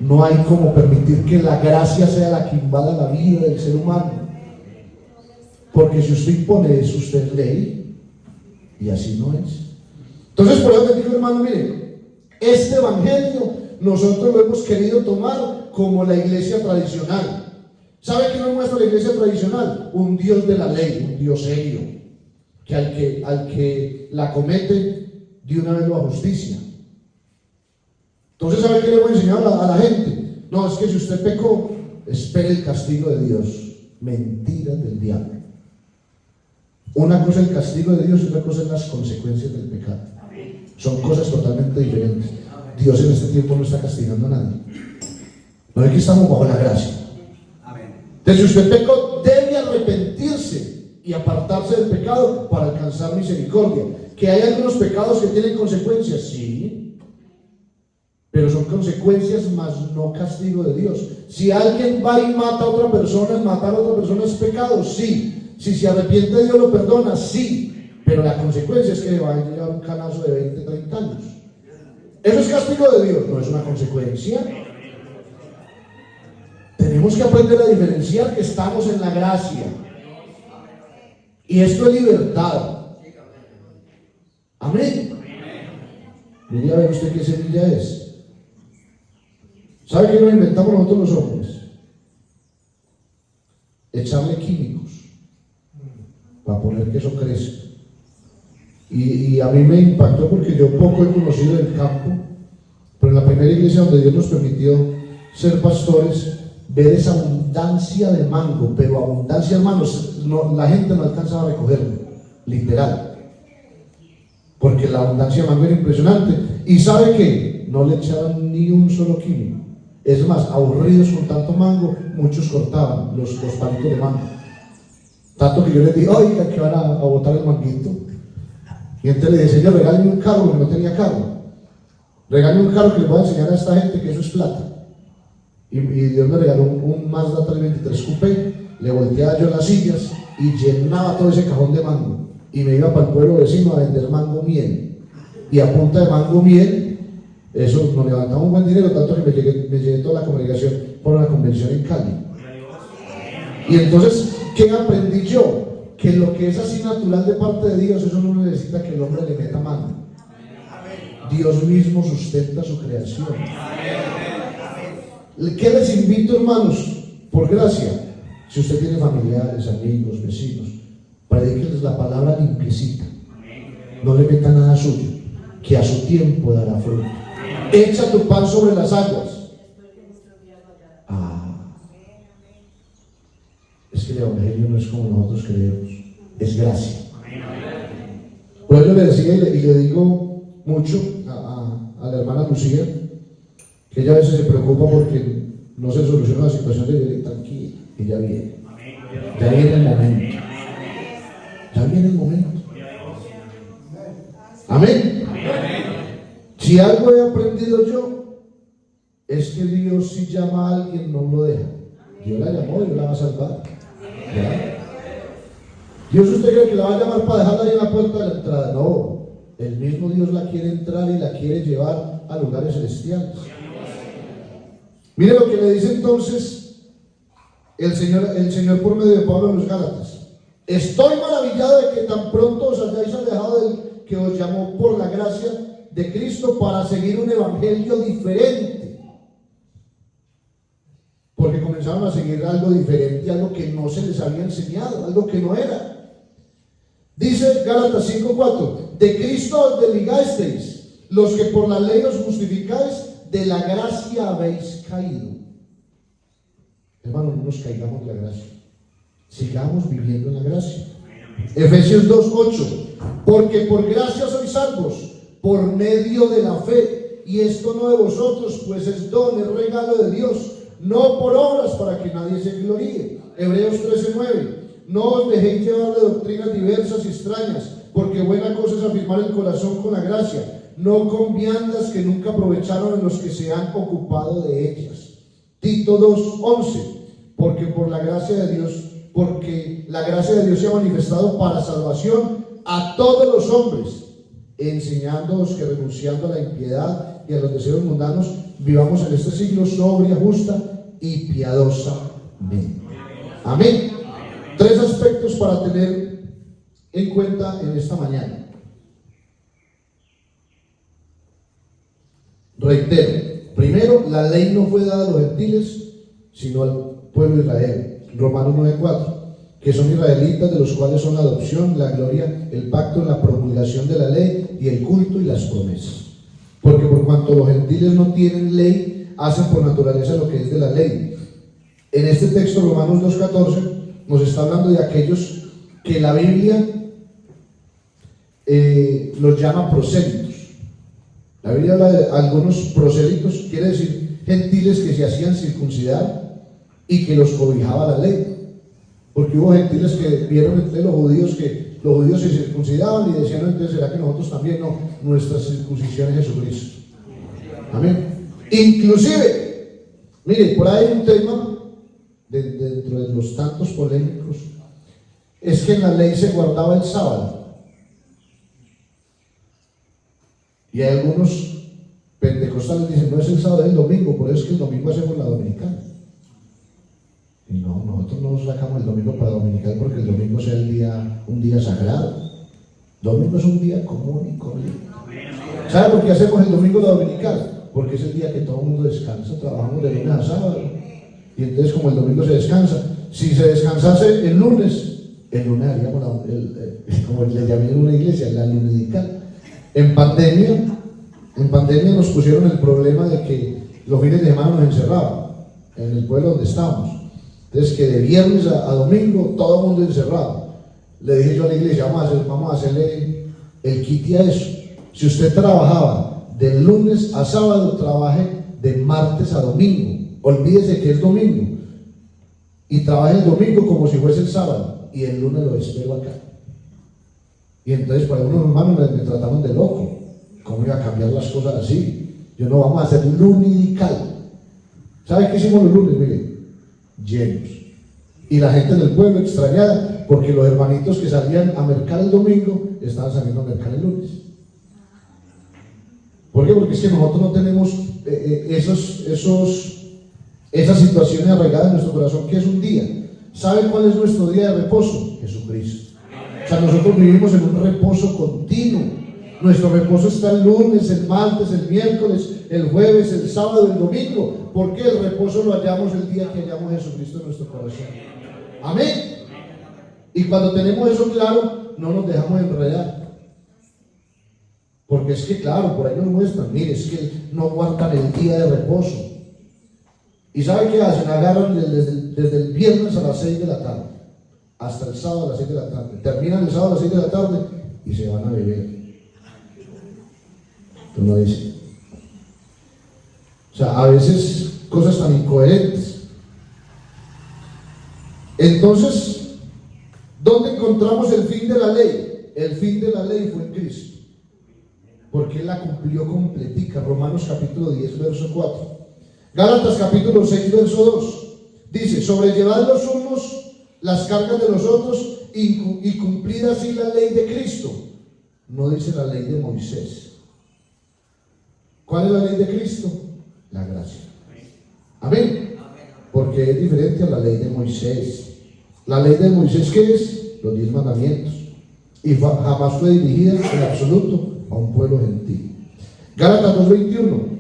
No hay como permitir que la gracia sea la que invada la vida del ser humano. Porque si usted impone eso, usted es ley, y así no es. Entonces, por eso te digo, hermano, mire, este evangelio nosotros lo hemos querido tomar como la iglesia tradicional. ¿Sabe qué nos muestra la iglesia tradicional? Un Dios de la ley, un Dios serio, que al que la comete de una vez lo a justicia. Entonces, ¿sabe qué le voy a enseñar a la gente? No, es que si usted pecó, espere el castigo de Dios. Mentiras del diablo. Una cosa es el castigo de Dios y otra cosa es las consecuencias del pecado. Son cosas totalmente diferentes. Dios en este tiempo no está castigando a nadie. No es que estamos bajo la gracia. Entonces, si usted pecó, debe arrepentirse y apartarse del pecado para alcanzar misericordia. ¿Que hay algunos pecados que tienen consecuencias? Sí, pero son consecuencias más no castigo de Dios. Si alguien va y mata a otra persona, matar a otra persona es pecado, sí. Si se arrepiente, Dios lo perdona, sí, pero la consecuencia es que le va a llevar un canazo de 20, 30 años. ¿Eso es castigo de Dios? No es una consecuencia. Tenemos que aprender a diferenciar que estamos en la gracia. Y esto es libertad. Amén. Mire a ver usted qué semilla es. ¿Sabe qué nos inventamos nosotros los hombres? Echarle químicos para poner que eso crezca. Y a mí me impactó porque yo poco he conocido del campo, pero en la primera iglesia donde Dios nos permitió ser pastores, ver esa abundancia de mango, pero abundancia, hermanos, la gente no alcanzaba a recogerlo, literal, porque la abundancia de mango era impresionante. Y ¿sabe qué? No le echaban ni un solo químico. Es más, aburridos con tanto mango, muchos cortaban los palitos de mango. Tanto que yo les dije, oiga, que van a botar el manguito. Y entonces le dije, Señor, regáleme un carro, porque no tenía carro. Regáleme un carro que le voy a enseñar a esta gente que eso es plata. Y Dios me regaló un Mazda 323 Coupé, le volteaba yo las sillas y llenaba todo ese cajón de mango. Y me iba para el pueblo vecino a vender mango miel. Y a punta de mango miel, eso nos levantaba un buen dinero, tanto que me llevé toda la congregación por una convención en Cali. Y entonces, ¿qué aprendí yo? Que lo que es así natural de parte de Dios, eso no necesita que el hombre le meta mano. Dios mismo sustenta su creación. ¿Qué les invito, hermanos? Por gracia, si usted tiene familiares, amigos, vecinos, predíquenles la palabra limpiecita. No le meta nada suyo, que a su tiempo dará fruto. Echa tu pan sobre las aguas. Es que el evangelio no es como nosotros creemos, es gracia. Por eso le decía y le digo mucho a la hermana Lucía, que ella a veces se preocupa porque no se soluciona la situación de vivir tranquila, y ya viene. Ya viene el momento. Ya viene el momento. Amén. Si algo he aprendido yo, es que Dios, si llama a alguien, no lo deja. Dios la llamó, Dios la va a salvar. ¿Ya? Dios, ¿usted cree que la va a llamar para dejarla ahí en la puerta de la entrada? No, el mismo Dios la quiere entrar y la quiere llevar a lugares celestiales. Mire lo que le dice entonces el Señor por medio de Pablo a los Gálatas. Estoy maravillado de que tan pronto os hayáis alejado del que os llamó por la gracia de Cristo para seguir un evangelio diferente. Porque comenzaron a seguir algo diferente, algo que no se les había enseñado, algo que no era. Dice Gálatas 5:4, de Cristo os desligasteis, los que por la ley os justificáis, de la gracia habéis caído. Hermanos, no nos caigamos de la gracia, sigamos viviendo en la gracia. Efesios 2:8, porque por gracia sois salvos, por medio de la fe, y esto no de vosotros, pues es don, es regalo de Dios, no por obras para que nadie se gloríe. Hebreos 13:9, no os dejéis llevar de doctrinas diversas y extrañas, porque buena cosa es afirmar el corazón con la gracia, no con viandas que nunca aprovecharon en los que se han ocupado de ellas. Tito 2:11, porque la gracia de Dios se ha manifestado para salvación a todos los hombres, enseñándoos que renunciando a la impiedad y a los deseos mundanos, vivamos en este siglo sobria, justa y piadosamente. Amén. 3 aspectos para tener en cuenta en esta mañana. Reitero, primero, la ley no fue dada a los gentiles, sino al pueblo de Israel. Romanos 9:4, que son israelitas, de los cuales son la adopción, la gloria, el pacto, la promulgación de la ley y el culto y las promesas. Porque por cuanto los gentiles no tienen ley, hacen por naturaleza lo que es de la ley. En este texto, Romanos 2:14, nos está hablando de aquellos que la Biblia los llama prosélitos. La Biblia habla de algunos prosélitos, quiere decir gentiles que se hacían circuncidar y que los cobijaba la ley. Porque hubo gentiles que vieron entre los judíos que los judíos se circuncidaban y decían, no, entonces será que nosotros también no, nuestra circuncisión es Jesucristo. Amén. Inclusive, mire, por ahí hay un tema dentro de los tantos polémicos, es que en la ley se guardaba el sábado. Y hay algunos pentecostales que dicen, no es el sábado, es el domingo, por eso es que el domingo hacemos la dominical. Y no, nosotros no sacamos el domingo para dominical porque el domingo sea un día sagrado. Domingo es un día común y corriente. ¿Sabe por qué hacemos el domingo la dominical? Porque es el día que todo el mundo descansa, trabajamos de lunes a sábado. Y entonces, como el domingo se descansa, si se descansase el lunes haríamos como le llamé en una iglesia, la lunedical. En pandemia nos pusieron el problema de que los fines de semana nos encerraban en el pueblo donde estábamos. Entonces, que de viernes a domingo todo el mundo encerrado. Le dije yo a la iglesia, vamos a hacerle el kit a eso. Si usted trabajaba de lunes a sábado, trabaje de martes a domingo. Olvídese que es domingo. Y trabaje el domingo como si fuese el sábado. Y el lunes lo espero acá. Y entonces para unos hermanos me trataban de loco. ¿Cómo iba a cambiar las cosas así? Yo no, vamos a hacer lunedical. ¿Sabe qué hicimos los lunes? Mire, llenos. Y la gente del pueblo extrañada, porque los hermanitos que salían a mercar el domingo estaban saliendo a mercar el lunes. ¿Por qué? Porque es que nosotros no tenemos esas situaciones arraigadas en nuestro corazón, que es un día. ¿Saben cuál es nuestro día de reposo? Jesucristo. O sea, nosotros vivimos en un reposo continuo. Nuestro reposo está el lunes, el martes, el miércoles, el jueves, el sábado, el domingo. Porque el reposo lo hallamos el día que hallamos a Jesucristo en nuestro corazón. Amén. Y cuando tenemos eso claro, no nos dejamos enredar. Porque es que, claro, por ahí nos muestran, mire, es que no guardan el día de reposo. ¿Y saben qué hacen? Agarran desde el viernes a las 6 de la tarde hasta el sábado a las 6 de la tarde. Terminan el sábado a las 6 de la tarde y se van a beber. Tú no dices. O sea, a veces cosas tan incoherentes. Entonces, ¿dónde encontramos el fin de la ley? El fin de la ley fue en Cristo, porque Él la cumplió completica. Romanos capítulo 10, verso 4. Gálatas capítulo 6, verso 2. Dice, sobrellevad los unos las cargas de los otros y cumplid así la ley de Cristo. No dice la ley de Moisés. ¿Cuál es la ley de Cristo? La gracia. Amén. Porque es diferente a la ley de Moisés. La ley de Moisés, ¿qué es? Los 10 mandamientos. Y jamás fue dirigida en absoluto a un pueblo gentil. Gálatas 2:21.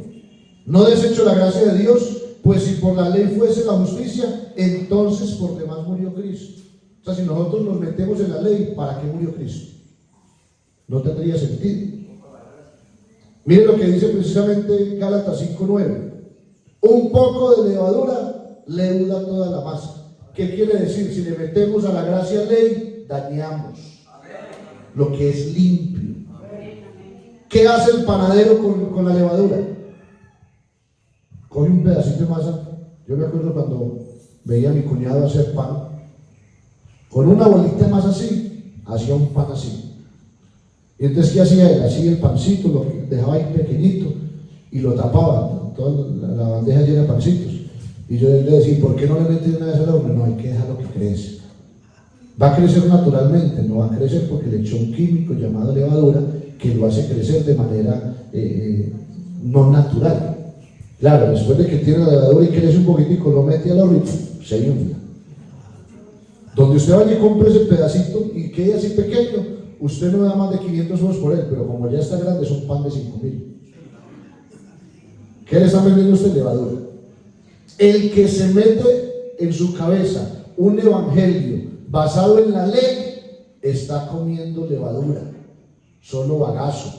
No desecho la gracia de Dios, pues si por la ley fuese la justicia, entonces por demás murió Cristo. O sea, si nosotros nos metemos en la ley, ¿para qué murió Cristo? No tendría sentido. Mire lo que dice precisamente Gálatas 5:9. Un poco de levadura leuda toda la masa. ¿Qué quiere decir? Si le metemos a la gracia ley, dañamos lo que es limpio. ¿Qué hace el panadero con la levadura? Coge un pedacito de masa. Yo me acuerdo cuando veía a mi cuñado hacer pan, con una bolita de masa así, hacía un pan así. Y entonces, ¿qué hacía él? Hacía el pancito, lo dejaba ahí pequeñito y lo tapaba, toda la bandeja llena de pancitos. Y yo le decía, ¿por qué no le metes una vez al hombre? No, hay que dejarlo que crece. ¿Va a crecer naturalmente? No va a crecer porque le echó un químico llamado levadura que lo hace crecer de manera no natural. Claro, después de que tiene la levadura y crece un poquitico, lo mete al horno y se infla. Donde usted vaya y compre ese pedacito y quede así pequeño, usted no da más de 500 euros por él, pero como ya está grande, es un pan de 5,000. ¿Qué le está vendiendo usted? Levadura. El que se mete en su cabeza un evangelio basado en la ley, está comiendo levadura, solo bagazo.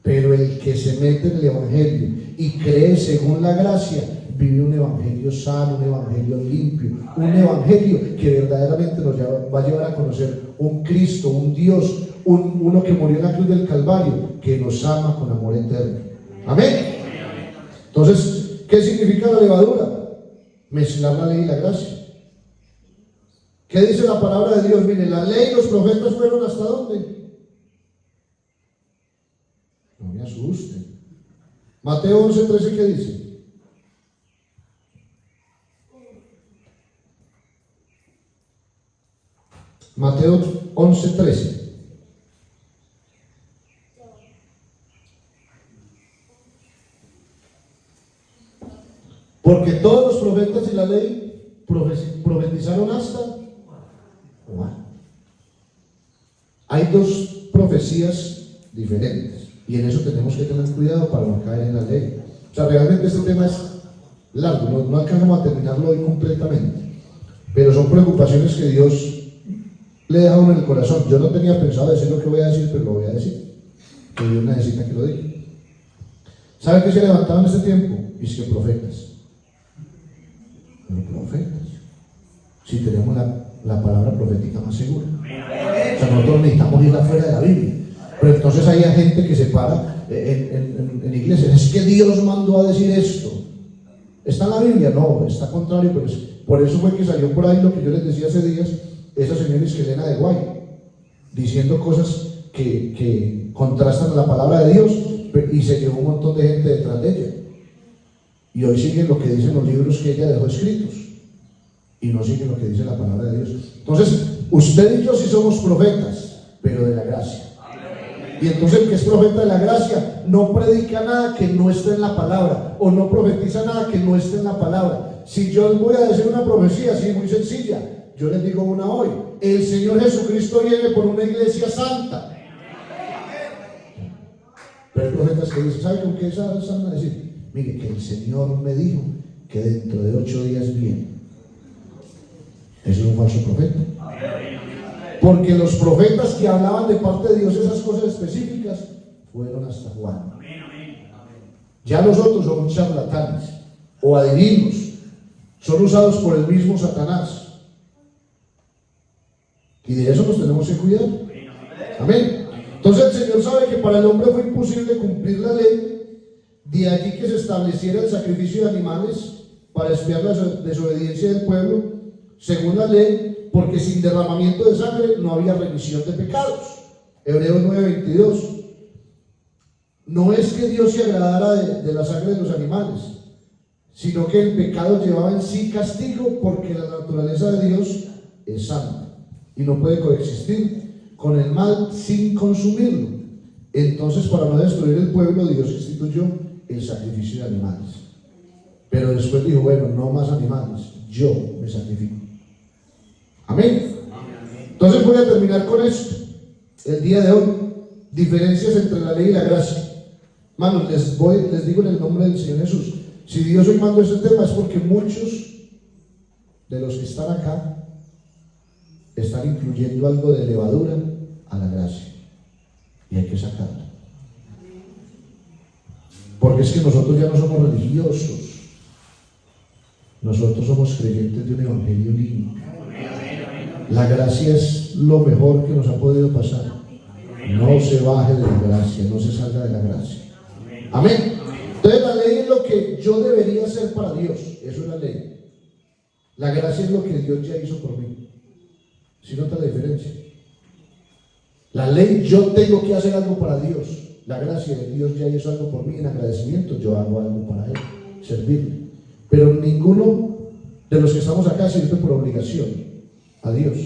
Pero el que se mete en el evangelio y cree según la gracia, vive un evangelio sano, un evangelio limpio, un evangelio que verdaderamente nos va a llevar a conocer un Cristo, un Dios, uno que murió en la cruz del Calvario, que nos ama con amor eterno. Amén. Entonces, ¿qué significa la levadura? Mezclar la ley y la gracia. ¿Qué dice la palabra de Dios? Mire, la ley y los profetas fueron ¿hasta dónde? No me asusten. Mateo 11:13, ¿qué dice? Mateo 11:13. Porque todos los profetas y la ley profetizaron hasta Juan. Hay dos profecías diferentes y en eso tenemos que tener cuidado para no caer en la ley. O sea, realmente este tema es largo, no alcanzamos a terminarlo hoy completamente, pero son preocupaciones que Dios le deja a uno en el corazón. Yo no tenía pensado decir lo que voy a decir, pero lo voy a decir, que Dios necesita que lo diga. ¿Saben qué se levantaban en este tiempo? Y es que profetas. Pero profetas, si tenemos la palabra profética más segura. O sea, nosotros necesitamos ir afuera de la Biblia. Pero entonces hay gente que se para en iglesias. Es que Dios mandó a decir esto. ¿Está en la Biblia? No, está contrario. Pero por eso fue que salió por ahí lo que yo les decía hace días, esa señora Iskelena de Guay, diciendo cosas que contrastan la palabra de Dios, y se llevó un montón de gente detrás de ella. Y hoy siguen lo que dicen los libros que ella dejó escritos y no siguen lo que dice la palabra de Dios. Entonces, usted y yo sí somos profetas, pero de la gracia. Y entonces el que es profeta de la gracia no predica nada que no esté en la palabra, o no profetiza nada que no esté en la palabra. Si yo voy a decir una profecía así muy sencilla, yo les digo una hoy: el Señor Jesucristo viene por una iglesia santa. Pero hay profetas que dicen, ¿sabe con qué están a decir? Mire, que el Señor me dijo que dentro de 8 días viene. Eso es un falso profeta. Porque los profetas que hablaban de parte de Dios esas cosas específicas fueron hasta Juan. Ya los otros son charlatanes o adivinos, son usados por el mismo Satanás. Y de eso nos tenemos que cuidar. Amén. Entonces el Señor sabe que para el hombre fue imposible cumplir la ley. De allí que se estableciera el sacrificio de animales para expiar la desobediencia del pueblo, según la ley, porque sin derramamiento de sangre no había remisión de pecados. Hebreos 9:22. No es que Dios se agradara de la sangre de los animales, sino que el pecado llevaba en sí castigo, porque la naturaleza de Dios es santa y no puede coexistir con el mal sin consumirlo. Entonces, para no destruir el pueblo, Dios instituyó el sacrificio de animales. Pero después dijo, bueno, no más animales, yo me sacrifico. Amén. Entonces voy a terminar con esto el día de hoy. Diferencias entre la ley y la gracia. Hermanos, les digo en el nombre del Señor Jesús, si Dios hoy manda este tema es porque muchos de los que están acá están incluyendo algo de levadura a la gracia y hay que sacarlo, porque es que nosotros ya no somos religiosos, nosotros somos creyentes de un evangelio limpio. La gracia es lo mejor que nos ha podido pasar. No se baje de la gracia, no se salga de la gracia. Amén. Entonces la ley es lo que yo debería hacer para Dios, eso es la ley. La gracia es lo que Dios ya hizo por mí. ¿Sí nota la diferencia? La ley, yo tengo que hacer algo para Dios. La gracia de Dios ya hizo algo por mí, en agradecimiento yo hago algo para Él, servirle. Pero ninguno de los que estamos acá sirve por obligación a Dios,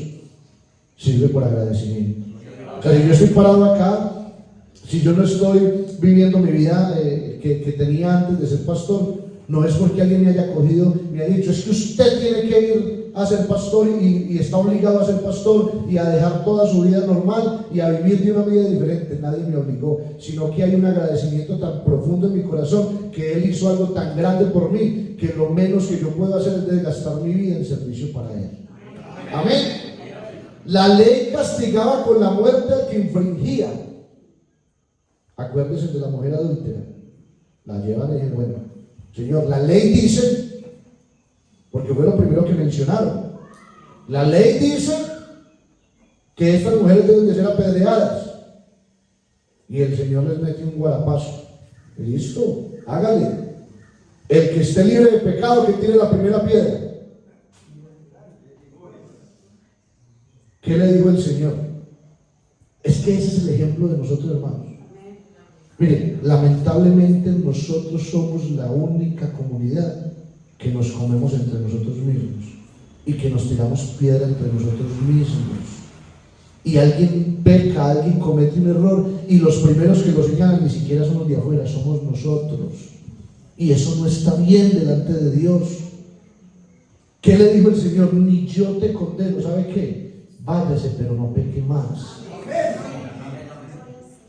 sirve por agradecimiento. O sea, si yo estoy parado acá, si yo no estoy viviendo mi vida que tenía antes de ser pastor, no es porque alguien me haya cogido, me ha dicho, es que usted tiene que ir a ser pastor y está obligado a ser pastor y a dejar toda su vida normal y a vivir de una vida diferente. Nadie me obligó, sino que hay un agradecimiento tan profundo en mi corazón que Él hizo algo tan grande por mí que lo menos que yo puedo hacer es desgastar mi vida en servicio para Él. Amén. La ley castigaba con la muerte al que infringía. Acuérdense de la mujer adúltera, la llevan y dicen, bueno, Señor, la ley dice, porque fue lo primero que mencionaron, la ley dice que estas mujeres deben de ser apedreadas, y el Señor les mete un guarapazo. Y listo, hágale. El que esté libre de pecado, que tire la primera piedra. ¿Qué le dijo el Señor? Es que ese es el ejemplo de nosotros, hermanos. Miren, lamentablemente nosotros somos la única comunidad que nos comemos entre nosotros mismos y que nos tiramos piedra entre nosotros mismos. Y alguien peca, alguien comete un error y los primeros que lo señalan ni siquiera son los de afuera, somos nosotros. Y eso no está bien delante de Dios. ¿Qué le dijo el Señor? Ni yo te condeno. ¿Sabe qué? Váyase, pero no peque más.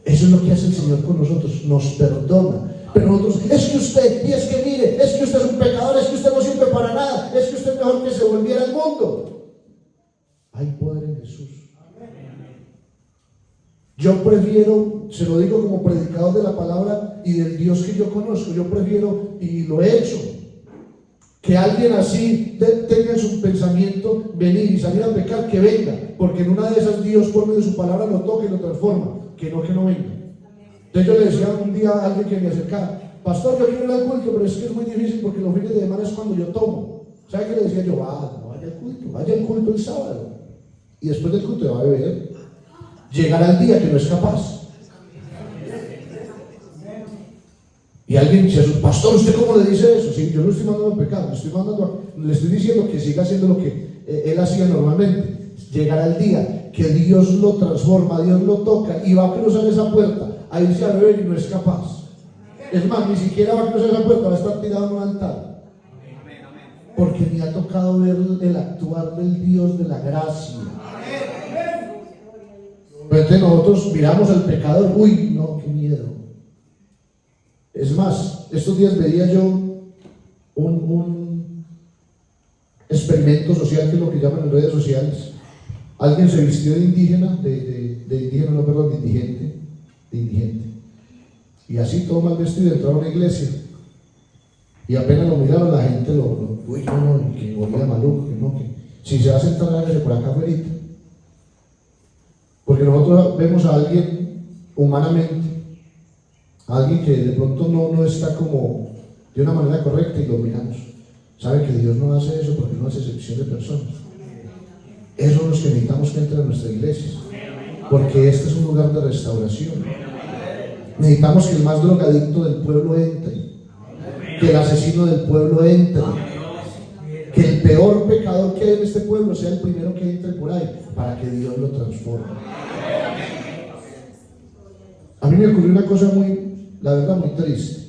Eso es lo que hace el Señor con nosotros, nos perdona. Pero nosotros, es que usted, y es que mire, es que usted es un pecador, es que usted no sirve para nada, es que usted es mejor que se volviera al mundo. Hay poder en Jesús. Yo prefiero, se lo digo como predicador de la palabra y del Dios que yo conozco, yo prefiero, y lo he hecho, que alguien así tenga en su pensamiento venir y salir a pecar, que venga, porque en una de esas Dios por medio de su palabra lo toca y lo transforma, que no venga. Entonces yo le decía un día a alguien que me acercaba, pastor, yo quiero ir al culto, pero es que es muy difícil porque los fines de semana es cuando yo tomo. ¿Sabe qué le decía yo? No vaya al culto el sábado, y después del culto va a beber, llegará el día que no es capaz. Y alguien dice, pastor, ¿usted cómo le dice eso? Sí, yo no estoy mandando pecado, le estoy diciendo que siga haciendo lo que él hacía normalmente. Llegará el día que Dios lo transforma, Dios lo toca y va a cruzar esa puerta a irse a beber y no es capaz. Es más, ni siquiera va a cruzar esa puerta, va a estar tirado en un altar. Porque me ha tocado ver el actuar del Dios de la gracia. Pero entonces nosotros miramos al pecador, uy, no, qué miedo. Es más, estos días veía yo un experimento social, que es lo que llaman en redes sociales. Alguien se vistió de indígena, de indigente. Y así todo mal vestido entró a una iglesia. Y apenas lo miraron, la gente uy, no, que volvía maluco, que si se va a sentar, hágase por acá afuera. Porque nosotros vemos a alguien humanamente, a alguien que de pronto no está como de una manera correcta y lo miramos. ¿Sabe que Dios no hace eso porque no hace excepción de personas? Esos son los que necesitamos que entren a nuestra iglesia, porque este es un lugar de restauración. Necesitamos que el más drogadicto del pueblo entre, que el asesino del pueblo entre, que el peor pecador que hay en este pueblo sea el primero que entre por ahí, para que Dios lo transforme. A mí me ocurrió una cosa la verdad muy triste.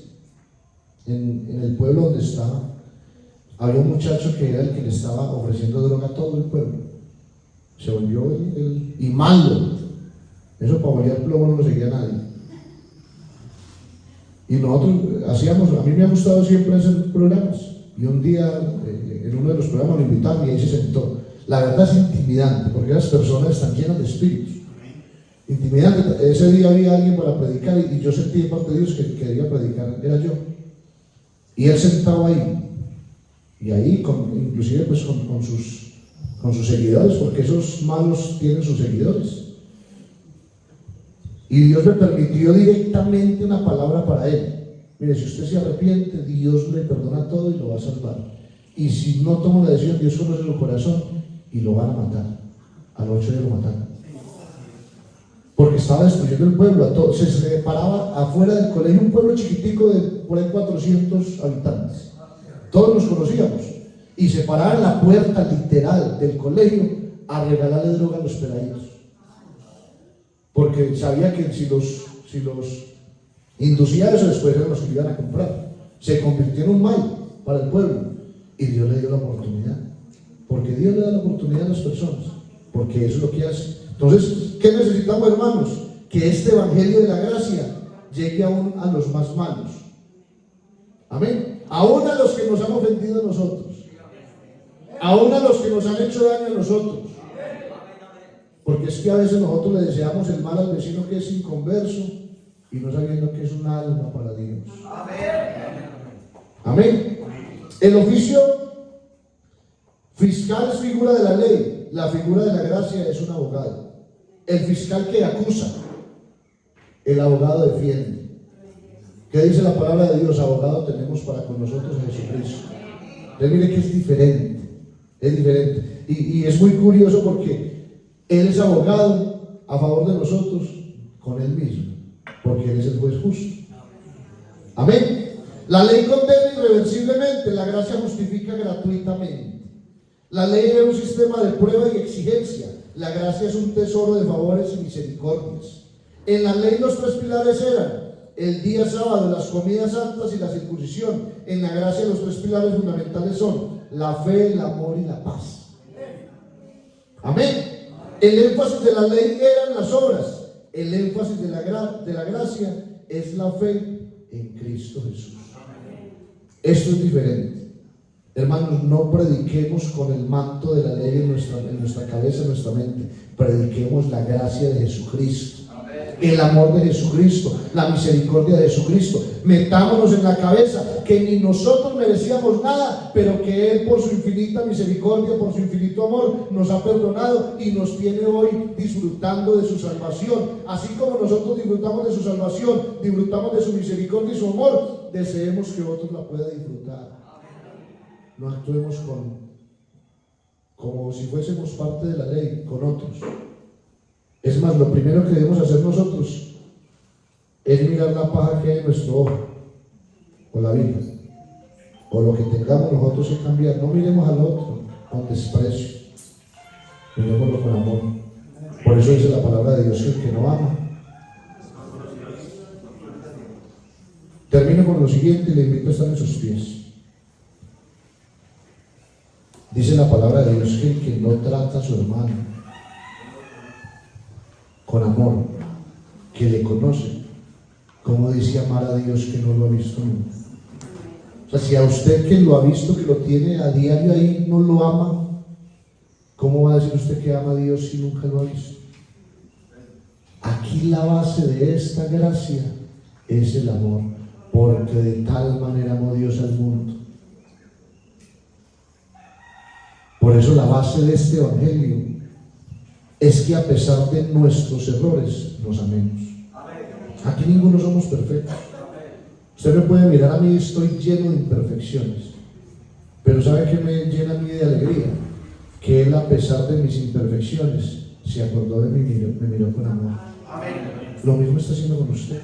En el pueblo donde estaba, había un muchacho que era el que le estaba ofreciendo droga a todo el pueblo. Se volvió y malo. Eso para volver plomo no lo seguía nadie. Y nosotros hacíamos, a mí me ha gustado siempre hacer programas, y un día en uno de los programas lo invitaron y ahí se sentó. La verdad es intimidante, porque las personas están llenas de espíritus. Intimidante. Ese día había alguien para predicar y yo sentí de parte de Dios que quería predicar, era yo. Y él sentado ahí, y ahí inclusive pues con sus seguidores, porque esos malos tienen sus seguidores. Y Dios me permitió directamente una palabra para él. Mire, si usted se arrepiente, Dios le perdona todo y lo va a salvar. Y si no toma la decisión, Dios conoce su corazón y lo van a matar. Al 8 días lo mataron. Porque estaba destruyendo el pueblo. Se separaba afuera del colegio, un pueblo chiquitico de por ahí 400 habitantes. Todos nos conocíamos. Y se paraban la puerta literal del colegio a regalarle droga a los peladitos. Porque sabía que si los inducía eso, después eran los que iban a comprar. Se convirtió en un mal para el pueblo. Y Dios le dio la oportunidad. Porque Dios le da la oportunidad a las personas. Porque eso es lo que hace. Entonces, ¿qué necesitamos, hermanos? Que este evangelio de la gracia llegue aún a los más malos. Amén. Aún a los que nos han ofendido a nosotros. Aún a los que nos han hecho daño a nosotros. Porque es que a veces nosotros le deseamos el mal al vecino que es inconverso y no sabiendo que es un alma para Dios. Amén. El oficio fiscal es figura de la ley. La figura de la gracia es un abogado. El fiscal que acusa, el abogado defiende. ¿Qué dice la palabra de Dios? Abogado tenemos para con nosotros a Jesucristo. Entonces mire que es diferente. Es diferente. Y es muy curioso porque Él es abogado a favor de nosotros con Él mismo. Porque Él es el juez justo. Amén. La ley condena irreversiblemente, la gracia justifica gratuitamente. La ley era un sistema de prueba y exigencia. La gracia es un tesoro de favores y misericordias. En la ley los tres pilares eran el día sábado, las comidas santas y la circuncisión. En la gracia los tres pilares fundamentales son la fe, el amor y la paz. Amén. El énfasis de la ley eran las obras. El énfasis de la gracia es la fe en Cristo Jesús. Esto es diferente. Hermanos, no prediquemos con el manto de la ley en nuestra cabeza, en nuestra mente. Prediquemos la gracia de Jesucristo, el amor de Jesucristo, la misericordia de Jesucristo. Metámonos en la cabeza que ni nosotros merecíamos nada, pero que Él por su infinita misericordia, por su infinito amor, nos ha perdonado y nos tiene hoy disfrutando de su salvación. Así como nosotros disfrutamos de su salvación, disfrutamos de su misericordia y su amor, deseemos que otros la puedan disfrutar. No actuemos como si fuésemos parte de la ley, con otros. Es más, lo primero que debemos hacer nosotros es mirar la paja que hay en nuestro ojo, o la vida, o lo que tengamos nosotros que cambiar. No miremos al otro con desprecio, miremoslo con amor. Por eso dice la palabra de Dios que el que no ama. Termino con lo siguiente y le invito a estar en sus pies. Dice la palabra de Dios que el que no trata a su hermano con amor, que le conoce, ¿cómo dice amar a Dios que no lo ha visto nunca? O sea, si a usted que lo ha visto, que lo tiene a diario ahí, no lo ama, ¿cómo va a decir usted que ama a Dios si nunca lo ha visto? Aquí la base de esta gracia es el amor, porque de tal manera amó Dios al mundo. Por eso la base de este evangelio es que a pesar de nuestros errores nos amemos. Aquí ninguno somos perfectos. Usted me puede mirar a mí, estoy lleno de imperfecciones, pero ¿sabe qué me llena a mí de alegría? Que Él, a pesar de mis imperfecciones, se acordó de mí, me miró con amor. Lo mismo está haciendo con usted,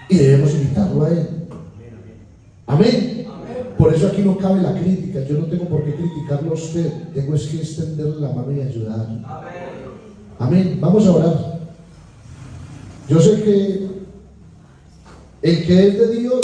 y debemos imitarlo a Él. Amén. Por eso aquí no cabe la crítica. Yo no tengo por qué criticarlo a usted. Tengo es que extenderle la mano y ayudarle. Amén. Vamos a orar. Yo sé que el que es de Dios